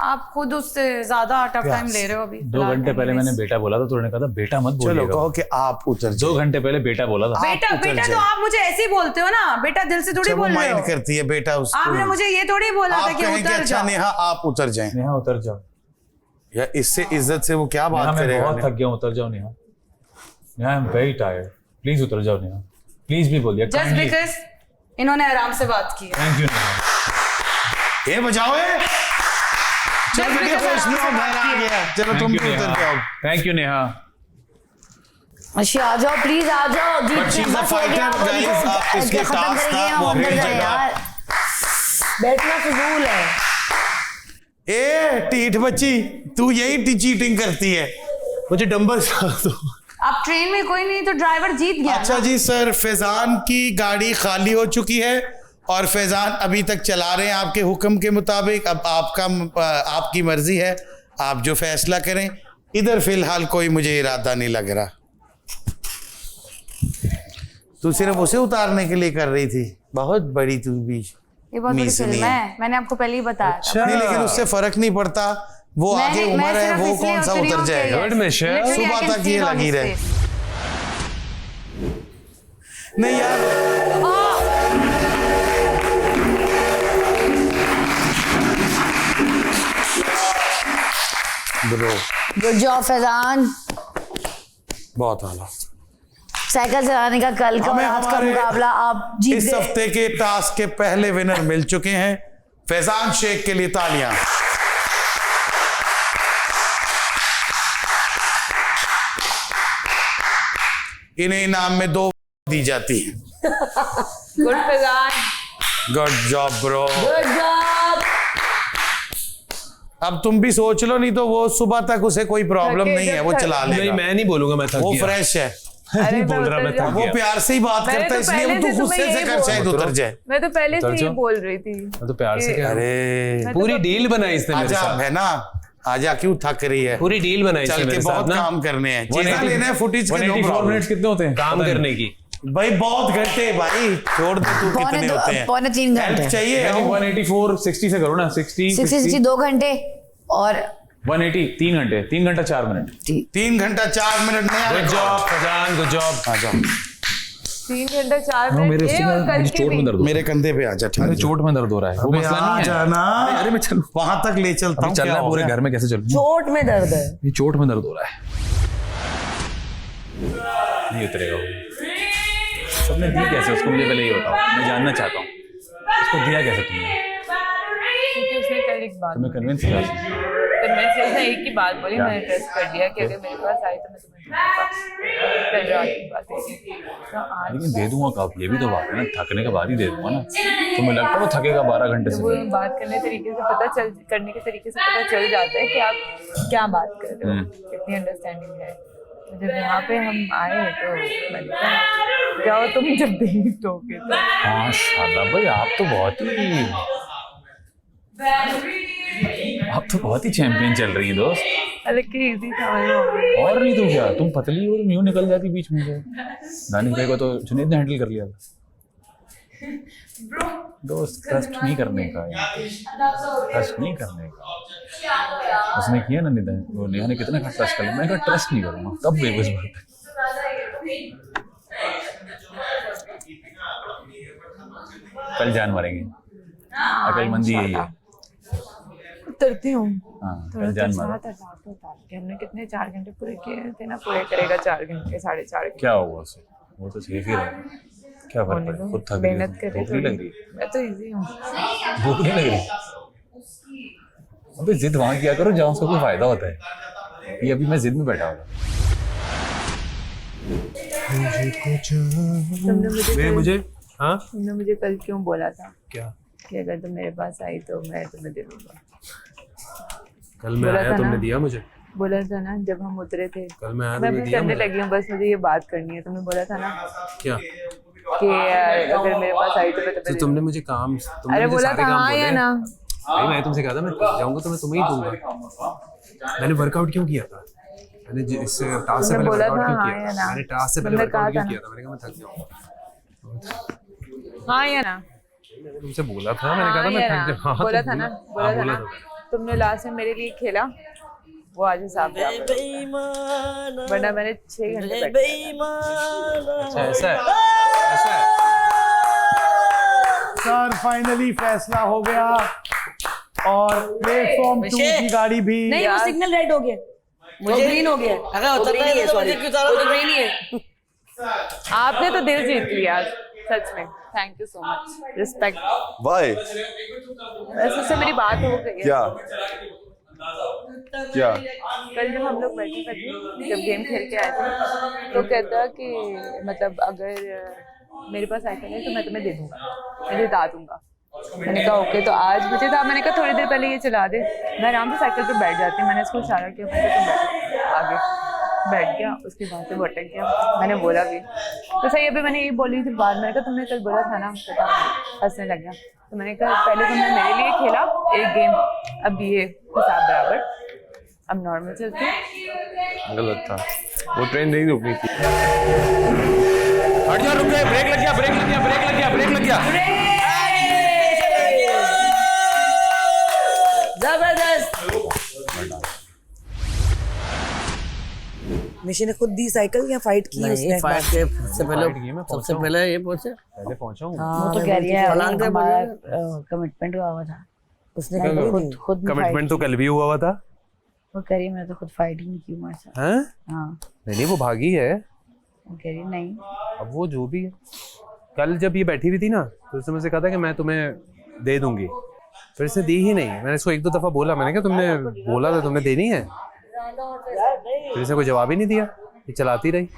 आप खुद उससे ज्यादा टफ टाइम ले रहे हो अभी। 2 घंटे पहले मैंने बेटा बोला था, तो उन्होंने कहा था बेटा मत चलो बोलिएगा। कहो कि आप उतर 2 घंटे पहले बेटा बोला था। बेटा उतर बेटा तो जाए। आप मुझे ऐसे ही बोलते हो ना, बेटा दिल से थोड़ी वो बोल रहे माइंड हो। करती है बेटा उसको। आपने मुझे ये थोड़ी बोला था आप कि कहें कि उतर अच्छा जाओ। नेहा आप उतर जाएं। नेहा उतर जाओ। या इससे इज्जत से वो क्या नेहा बात मैं करेगा? बहुत थक गया हूँ, उतर जाओ Neha. Neha I am very tired, please उतर जाओ नेहा। प्लीज भी बोल दिया। जस्ट बिकॉज इन्होंने आराम से बात की है। Thank you Neha. ये बजाओ है। चलो Just बेटे because खुश आराम नहीं से हो, घर बात आ की है। गया। चलो तुम भी उतर जाओ। Thank you Neha. अच्छा आ जाओ प्लीज, आ जाओ। जीत But she's a बस हो गया, fighter, अब guys, उनको आप इसके खत्म task करेंगे, था, हम वो अंदर अपनी जाए जगह। यार। बैठना फजूल है। ए टीठ बच्ची, तू यही चीटिंग करती है। मुझे डंबल दो। अब ट्रेन में कोई नहीं तो ड्राइवर जीत गया। अच्छा जी सर, फैजान की गाड़ी खाली हो चुकी है और फैजान अभी तक चला रहे हैं आपके हुक्म के मुताबिक। अब आपकी मर्जी है, आप जो फैसला करें। इधर फिलहाल कोई मुझे इरादा नहीं लग रहा। तू सिर्फ उसे उतारने के लिए कर रही थी। बहुत बड़ी तू भी ये बहुत बड़ी फिल्म है, मैंने आपको पहले ही बताया था। नहीं, लेकिन उससे फर्क नहीं पड़ता। वो आगे उम्र है, वो कौन सा उतर जाएगा। सुबह तक ये लगी रहे। नहीं यार, ब्रो गुड जॉब फैजान। बहुत आला। साइकिल चलाने का कल का और हमें आज का हमारे मुकाबला आप जीत इस गए। हफ्ते के टास्क के पहले विनर मिल चुके हैं। फैजान शेख के लिए तालियां। इन्हें इनाम में 2 दी जाती है। Good Faizan, good job bro. Good job. अब तुम भी सोच लो, नहीं तो वो सुबह तक उसे कोई प्रॉब्लम नहीं है, वो चला लेगा। नहीं मैं नहीं बोलूंगा, मैं थक वो गया। फ्रेश है। नहीं बोल रहा, मैं थक वो गया। प्यार से ही बात मैंने करता है, तो इसलिए पहले तू से गुस्से तुम्हें से यही कर शायद बोल- उतर जाए। मैं तो पहले उतर से ही जाओ। बोल रही थी। मैं तो प्यार से कह रहा हूँ। अरे पूरी डील बनाई इसने मेरे आजा साथ। है ना, आजा क्यों थक रही है। पूरी डील बनाई इसने चल के मेरे साथ बहुत ना। काम करने हैं, चीजें 180 लेने हैं, फुटेज के 184 मिनट्स कितने होते हैं? काम पता है? करने की भाई बहुत घंटे भाई, छोड़ दे तू कितने होते हैं। पौने 3 घंटे चाहिए 184 60 से करो ना, 60 2 घंटे और 180 3 घंटे, 3 घंटा 4 मिनट, 3 घंटा 4 मिनट में। Good job Fazan, good job. आ जाओ। 3 घंटा 4 मेरे मिनट उससे और मेरी करके चोट में भी दर्द हो मेरे कंधे पे आजा, मेरे चोट में दर्द हो रहा है, वो मसला नहीं है। जाना, अरे मैं चलूं, वहां तक ले चलता हूँ। चलना है पूरे घर में, कैसे चलूं? चोट में दर्द है, ये चोट में दर्द हो रहा है, नहीं उतरेगा वो। सबने दी कैसे उसको, मुझे पहले ये बताओ, मैं जानना चाहता हूँ उसको दिया कैसे तुमने? क्योंकि उसने कल एक बात तुम्हें कन्विंस किया? कन्विंस से उसने एक ही बात बोली, मैंने ट्रस्ट कर दिया कि अगर मेरे पास आई तो मैं तुम्हें दूंगा। कल रात की बात है, तो आज लेकिन दे दूंगा कब, ये भी तो बात है ना, थकने के बाद ही दे दूंगा ना। तुम्हें लगता है वो थकेगा 12 घंटे से? वो बात करने के तरीके से पता चल जाता है कि आप क्या बात कर रहे हो, कितनी अंडरस्टैंडिंग है। तो जब यहाँ पे हम आए तो मैंने कहा जाओ तुम जब देख दोगे तो। हाँ शाला भाई, आप तो बहुत ही चैंपियन चल रही है दोस्त। अरे क्रेजी था और नहीं तो क्या, तुम पतली हो, तुम यूं निकल जाती बीच में से। दानिश भाई को तो जुनैद ने हैंडल कर लिया था। दोस्त ट्रस्ट नहीं करने का, ट्रस्ट नहीं करने का उसने किया ना। वो नेहा ने कितना ट्रस्ट कर लिया, मैंने कहा ट्रस्ट नहीं करूंगा, तब बेबस बात है। कल जान मारेंगे, अकलमंदी यही है। उतरती हूँ हाँ, कल जान मारो। हमने कितने 4 घंटे पूरे किए थे ना, पूरे करेगा 4 घंटे 4.5 घंटे। क्या हुआ उसे, वो तो सेफ ही रहेगा, क्या फर्क पड़ेगा, खुद थक रही है, मेहनत कर भूख नहीं लग रही? मैं तो इजी हूँ। भूख नहीं लग रही? अबे जिद वहां किया करो जहाँ उसका कोई फायदा होता है। ये अभी मैं जिद में बैठा हूँ। तुमने मुझे कल क्यों बोला था क्या कि अगर तुम मेरे पास आई तो मैं तुम्हें दे दूंगा? कल मैं आया, तुमने दिया मुझे? बोला था ना जब हम उतरे थे। कल मैं आया, मैं तुमने भी दिया करने मुझे? लगी हूँ, बस मुझे ये बात करनी है। तुमने बोला था ना क्या कि अगर मेरे पास आई तो मैं तुम्हें तुमने मुझे काम, तुमने अरे मुझे बोला सारे था काम हाँ या बोले। ना? भाई मैं तुमसे कहा था मैं थक जाऊंगा तो मैं तुम्हें ही दूंगा। मैंने वर्कआउट क्यों किया था? मैंने इस टास्क से पहले बोला वर्कआउट था क्यों हाँ किया या था? ना? मैंने टास्क से पहले तुमने वर्कआउट कहा क्यों था किया था? मैंने कहा मैं थक जाऊंगा। हाँ या ना? मैंने तुमसे बोला था, मैंने कहा था मैं थक जाऊंगा। हाँ, बोला तो था ना, हाँ, बोला था ना। तुमने लास्ट में मेरे लिए खेला, वो आज हिसाब वरना मैंने 6 घंटे अच्छा ऐसा है। सर फाइनली फैसला हो गया और प्लेटफॉर्म 2 की गाड़ी भी नहीं वो सिग्नल रेड हो गया, मुझे ग्रीन हो गया। अगर उतरना है तो मुझे क्यों उतारा? वो तो ग्रीन ही है। आपने तो दिल जीत लिया आज, सच में। Thank you so much, respect. वाई वैसे से मेरी बात हो गई है। क्या कल जब हम लोग बैठे थे, जब गेम खेल के आए थे, तो कहता कि मतलब अगर मेरे पास साइकिल है तो मैं तुम्हें दे दूंगा, मैं जिता दूंगा। मैंने कहा ओके। तो आज मुझे था, मैंने कहा थोड़ी देर पहले ये चला दे, मैं आराम से साइकिल पे बैठ जाती। मैंने इसको इशारा किया, मैंने तुम बैठो, आगे बैठ गया। उसके बाद से वो अटक गया, मैंने बोला भी तो सही। अभी मैंने ये बोली थी बात, मैंने कहा तुमने कल बोला था ना, पता हंसने लग गया। तो मैंने कहा पहले तुमने मेरे लिए खेला एक गेम, अब ये हिसाब बराबर, अब नॉर्मल चलते हैं। गलत था, वो ट्रेन नहीं रुकनी थी। हट जा, रुक गए, ब्रेक लग गया, ब्रेक लग गया, ब्रेक लग गया, ब्रेक लग गया। जबरदस्त। निशी ने खुद दी साइकिल या फाइट की उसने? फाइट के सबसे पहले ये पहुंचे, पहले पहुंचा हूँ। वो तो कह रही है फलांग पे हमारा कमिटमेंट हुआ था, उसने खुद कमिटमेंट तो कल भी हुआ हुआ था। वो कह रही है मैं तो खुद फाइट ही नहीं की हमारे साथ। हैं? हाँ नहीं वो भागी है। वो कह रही नहीं। अब वो जो भी है, कल जब ये बैठी हुई थी ना तो उसने मुझसे कहा था कि मैं तुम्हें दे दूंगी, फिर से दी ही नहीं। मैंने इसको 1-2 दफा बोला, मैंने कहा तुमने बोला था तुमने देनी है, फिर इसने कोई जवाब ही नहीं दिया, ये चलाती रही।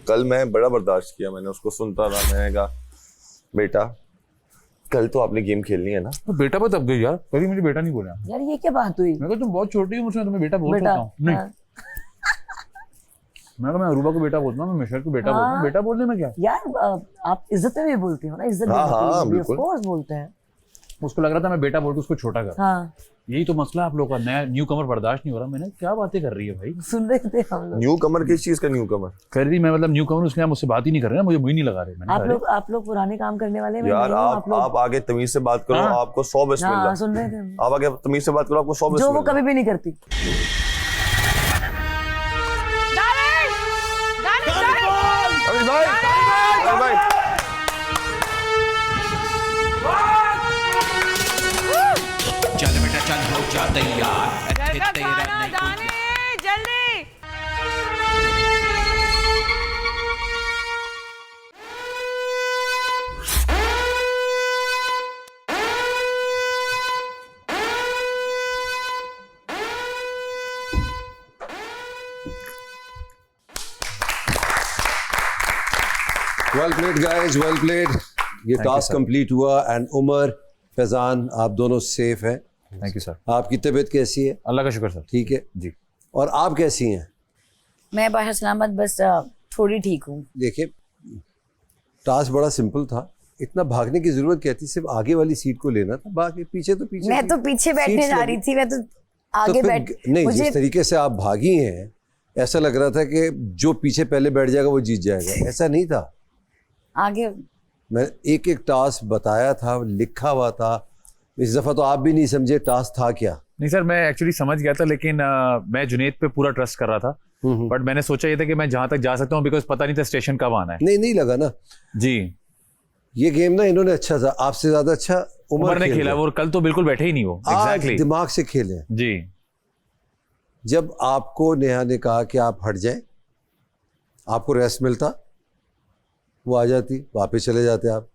कल मैं बड़ा बर्दाश्त किया, मैंने उसको सुनता रहा। मैंने कहा बेटा कल तो आपने गेम खेलनी है ना। तो बेटा पर तब गई यार, कभी मुझे बेटा नहीं बोला। यार ये क्या बात हुई? मैं कहा तुम बहुत छोटी हो, मुझसे तुम्हें बेटा बोल सकता हूँ नहीं। मैं अरूबा को बेटा बोलता हूँ, मैं मिशेल को बेटा बोलता हूँ। बेटा बोलने में क्या यार आप इज्जत में भी बोलते हो ना, इज्जत हाँ, बिल्कुल। ऑफ कोर्स बोलते हैं। उसको लग रहा था मैं बेटा बोल के उसको छोटा कर। हाँ यही तो मसला है आप लोगों का, नया न्यू कमर बर्दाश्त नहीं हो रहा। मैंने क्या बातें कर रही है भाई, सुन रहे थे हम लोग। न्यू कमर किस चीज का न्यू कमर? कह रही थी मैं मतलब न्यू कमर, उसके मुझसे बात ही नहीं कर रहे ना, मुझे मुझे नहीं लगा रहे। मैंने आप लोग पुराने काम करने वाले। मैं यार नहीं हूँ, लोग- आप आगे तमीज से बात करो, आपको 100 बिस्मिल्लाह। हाँ, सुन रहे थे हम। आप आगे तमीज से बात करो, आपको 100 जो बिस्मिल्लाह। वो कभी भी नहीं करती। अभी भाई, अभी भाई। चल बेटा चल, हो जा तैयार। घर का खाना दाने जल्दी। Well played guys, well played. ये टास्क कंप्लीट हुआ एंड उमर, फैजान, आप दोनों सेफ हैं। Thank you sir. आपकी तबीयत कैसी है? अल्लाह का शुक्र सर। ठीक है जी। और आप कैसी हैं? मैं बाहर सलामत, बस थोड़ी ठीक हूँ। देखिए, टास्क बड़ा सिंपल था, इतना भागने की जरूरत क्या थी? सिर्फ आगे वाली सीट को लेना था, बाकी पीछे तो पीछे। मैं तो पीछे बैठने जा रही थी, मैं तो आगे बैठ नहीं, मुझे जिस तरीके से आप भागी हैं ऐसा लग रहा था कि जो पीछे पहले बैठ जाएगा वो जीत जाएगा। ऐसा नहीं था। आगे मैं एक एक टास्क बताया था, लिखा हुआ था। इस दफा तो आप भी नहीं समझे टास्क था क्या। नहीं सर, मैं एक्चुअली समझ गया था, लेकिन मैं जुनेद पे पूरा ट्रस्ट कर रहा था। बट मैंने सोचा ये था कि मैं जहां तक जा सकता हूँ, बिकॉज पता नहीं था स्टेशन कब आना है। नहीं लगा ना जी। ये गेम ना इन्होंने अच्छा था, आपसे ज्यादा अच्छा उमर ने खेला। वो कल तो बिल्कुल बैठे ही नहीं वो। एग्जैक्टली दिमाग से खेले जी। जब आपको नेहा ने कहा कि आप हट जाएं, आपको रेस्ट मिलता, वो आ जाती, वापस चले जाते। आप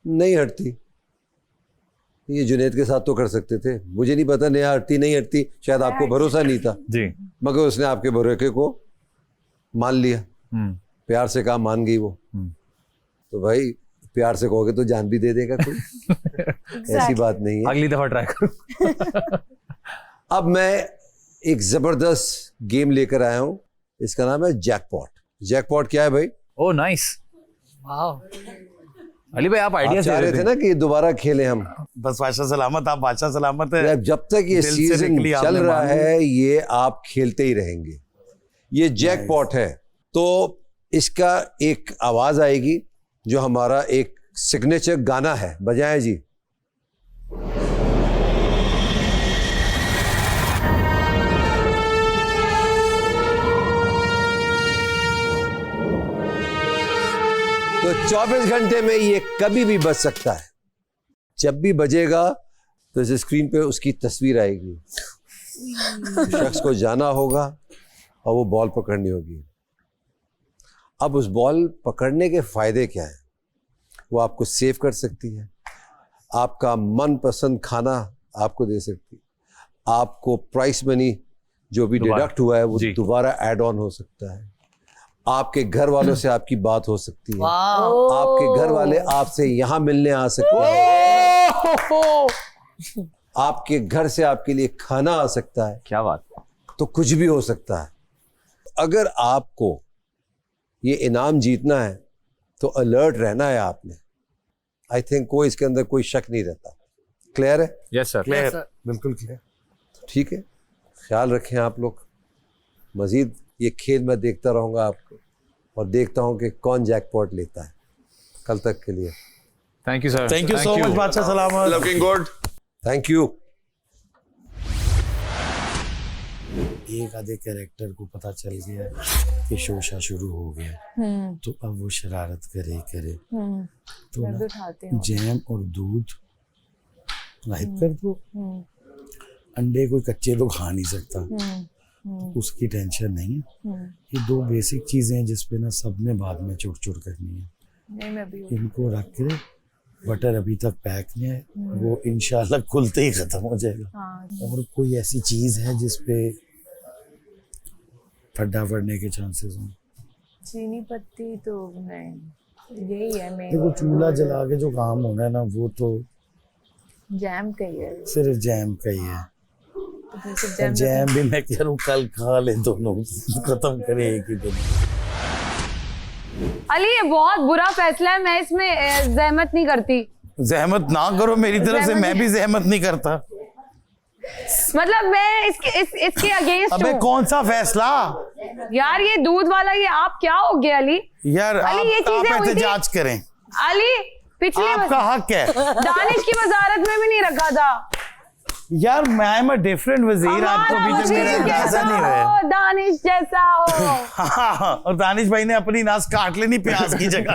नहीं हटती। ये जुनेद के साथ तो कर सकते थे, मुझे नहीं पता नेहा हटती नहीं हटती, शायद आपको भरोसा नहीं था जी, मगर उसने आपके भरोसे को मान लिया। प्यार से कहा, मान गई वो। तो भाई प्यार से कहोगे तो जान भी दे देगा कोई। ऐसी बात नहीं है, अगली दफा ट्राई करूं। अब मैं एक जबरदस्त गेम लेकर आया हूं, इसका नाम है जैकपॉट। जैकपॉट क्या है भाई? Oh nice. अली भाई आप आइडिया चाह रहे थे ना कि ये दोबारा खेलें हम। बस बादशाह सलामत, आप बादशाह सलामत है। जब तक ये सीजन चल रहा है ये आप खेलते ही रहेंगे। ये जैकपॉट है, तो इसका एक आवाज आएगी जो हमारा एक सिग्नेचर गाना है। बजाएं जी। तो 24 घंटे में ये कभी भी बज सकता है। जब भी बजेगा तो इस स्क्रीन पे उसकी तस्वीर आएगी, शख्स को जाना होगा और वो बॉल पकड़नी होगी। अब उस बॉल पकड़ने के फायदे क्या है? वो आपको सेव कर सकती है, आपका मनपसंद खाना आपको दे सकती है, आपको प्राइस मनी जो भी डिडक्ट हुआ है वो दोबारा ऐड ऑन हो सकता है, आपके घर वालों से आपकी बात हो सकती है, आपके घर वाले आपसे यहाँ मिलने आ सकते हैं, आपके घर से आपके लिए खाना आ सकता है। क्या बात। तो कुछ भी हो सकता है। अगर आपको ये इनाम जीतना है तो अलर्ट रहना है आपने। आई थिंक कोई इसके अंदर कोई शक नहीं रहता। क्लियर है? Yes sir. क्लियर, बिल्कुल क्लियर। ठीक है, ख्याल रखें आप लोग। मजीद ये खेल मैं देखता रहूंगा आपको और देखता हूं कि कौन जैकपॉट लेता है। कल तक के लिए thank you sir. Thank you so much बादशाह सलामत। Looking good. Thank you. एक आधे कैरेक्टर को पता चल गया कि शोशा शुरू हो गया, तो अब वो शरारत करे तो ना जैम और दूध लाइट कर दो। अंडे कोई कच्चे तो खा नहीं सकता, तो उसकी टेंशन नहीं है। ये दो बेसिक चीजें हैं जिसपे ना सबने बाद में चुट करनी है। इनको रख के बटर अभी तक पैक नहीं है, वो इंशाल्लाह खुलते ही खत्म हो जाएगा। और कोई ऐसी चीज है जिसपे खड्डा पड़ने के चांसेस हैं? चीनी पत्ती तो नहीं, यही है मेन। देखो चूल्हा जला के जो काम होना है ना वो तो जैम का ही है, सिर्फ जैम का ही है। तो जैम भी मैं कह रहा हूँ कल खा ले, दोनों खत्म करे एक ही दिन। अली ये बहुत बुरा फैसला है, मैं इसमें जहमत नहीं करती। जहमत ना करो मेरी तरफ से, मैं भी जहमत नहीं करता। मतलब मैं इसके अगेंस्ट अबे कौन सा फैसला यार, ये दूध वाला, ये आप क्या हो गया अली? यार अली ये चीजें आप हुई थी। एहतजाज करें, अली पिछले आपका हक है। दानिश की वजारत में भी नहीं रखा था यार मैं एम अ डिफरेंट वजीर, आपको भी मेरा ऐसा नहीं है। दानिश जैसा हो। हाँ, और दानिश भाई ने अपनी नास काट लेनी प्याज की जगह।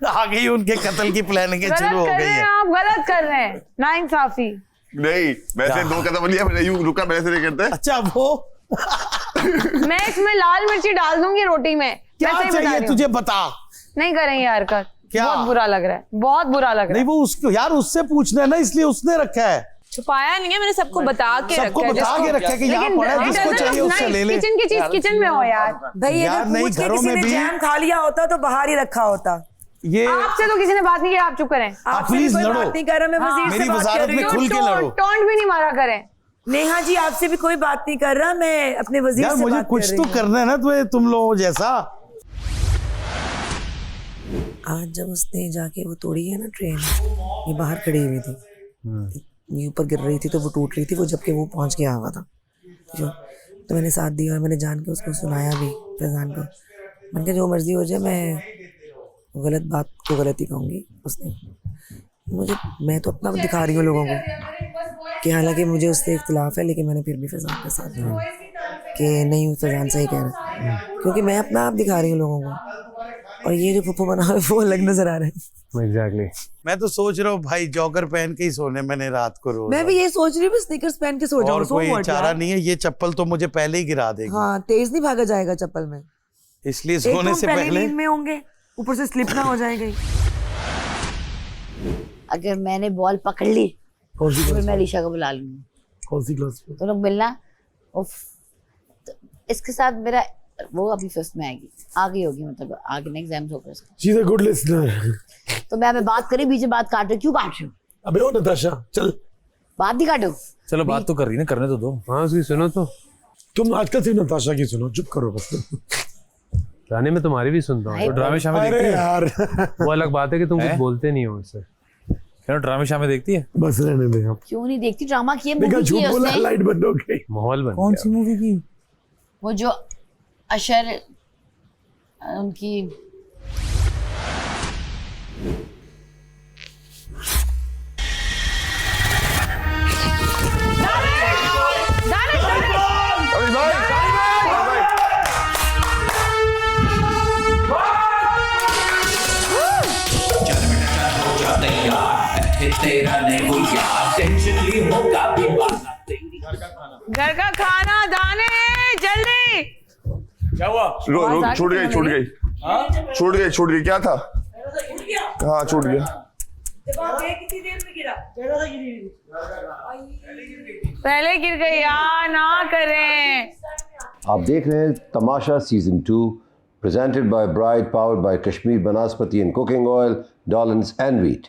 आ गई उनके कत्ल की प्लानिंग शुरू हो गई है। आप गलत कर रहे हैं, नाइंसाफी नहीं, वैसे 2 कदम लिया मैंने, यूं रुका, मैंने नहीं करते। अच्छा वो मैं इसमें लाल मिर्ची डाल दूंगी रोटी में। क्या चाहिए तुझे बता। नहीं करेंगे हरकत, क्या? बहुत बुरा लग रहा है, बहुत बुरा लग रहा है। नहीं वो उसको यार उससे पूछना है ना, इसलिए उसने रखा है। छुपाया नहीं है मैंने, सबको बता के सबको रखा है। बता के रखा है कि यहाँ पड़ा है, जिसको चाहिए उससे ले ले। किचन की चीज किचन में हो यार। भाई यार अगर नहीं, पूछ के घरों किसी में ने भी- जैम खा लिया होता तो बाहर ही रखा होता। ये आपसे तो किसी ने बात नहीं की, आप चुप करें। आपसे प्लीज भी कोई लड़ो। बात नहीं कर रहा, मैं वजीर से मेरी बात कर वजारत रही में हूँ। खुल के लड़ो। टोंट भी नहीं मारा करें। नेहा जी आपसे भी कोई बात नहीं कर रहा, मैं अपने वजीर यार से मुझे बात कुछ कर रही तो हूँ। करना है ना तुम लोगों जैसा। आज जब उसने जाके वो तोड़ी है ना ट्रेन, ये बाहर खड़ी हुई थी, ये ऊपर गिर रही थी तो वो टूट रही थी, वो जबकि वो पहुंच गया हुआ था जो, तो मैंने साथ दिया और मैंने जान के उसको सुनाया भी फैजान को। मैंने कहा जो मर्जी हो जाए, मैं गलत बात को गलत ही कहूँगी। उसने मैं तो अपना दिखा रही हूँ लोगों को कि हालांकि मुझे उससे इख्तिलाफ है, लेकिन मैंने फिर भी फैजान के साथ दिया कि नहीं फैजान सही कह रहा है, क्योंकि मैं अपना आप दिखा रही हूँ लोगों को, और ये जो फुफ्फू बना है वो अलग नजर आ रहे हैं। एग्जैक्टली। मैं तो सोच रहा हूँ भाई जॉगर पहन के ही सोने मैंने रात को रोज। मैं भी ये सोच रही हूँ स्नीकर्स पहन के सो जाऊँ। और कोई चारा नहीं है, ये चप्पल तो मुझे पहले ही गिरा देगी। हाँ, तेज नहीं भागा जाएगा चप्पल में, इसलिए एक तो सोने हम से पहले पहले नींद में होंगे, ऊपर से स्लिप ना हो जाएगी। अगर मैंने बॉल पकड़ ली कौन सी तो फिर क्लास मैं में? अलीशा को बुला लूंगी, कौन सी क्लास में? तो लोग मिलना। उफ, तो इसके साथ मेरा वो अभी फर्स्ट में आएगी, आगे होगी, मतलब आगे ना एग्जाम्स होकर इसका। She's a good listener. तो मैं बात करी, बीच में बात काट रही, क्यों काट रही हूँ? अबे ओ नताशा चल, बात नहीं काटो। चलो बात तो कर रही ना, करने तो दो। हाँ उसकी सुनो तो। तुम आजकल सिर्फ नताशा की सुनो, चुप करो बस। गाने में तुम्हारी भी सुनता हूँ। तो ड्रामे शामे अरे देखती है? यार वो अलग बात है कि तुम कुछ हैं? बोलते नहीं हो उससे। क्या ड्रामे शामे देखती है? बस रहने दे आप। क्यों नहीं देखती? ड्रामा किए, देखा मूवी की झूठ है बोला, उसने। लाइट बंद हो गई। माहौल बन कौन गया। सी मूवी की? वो जो अशर उनकी चल बेटा चल हो जा तैयार, तेरा नहीं हो यार, टेंशन ली होगा भी बात तेरी। घर का खाना दाने जल्दी। क्या हुआ? रुक, छूट गई, छूट गई, क्या था? हाँ छूट गया। पहले गिर गई यार, ना करें। आप देख रहे हैं Tamasha season 2 presented by Bride, powered by Kashmir Banaspati and Cooking Oil, Dollins and Wheat.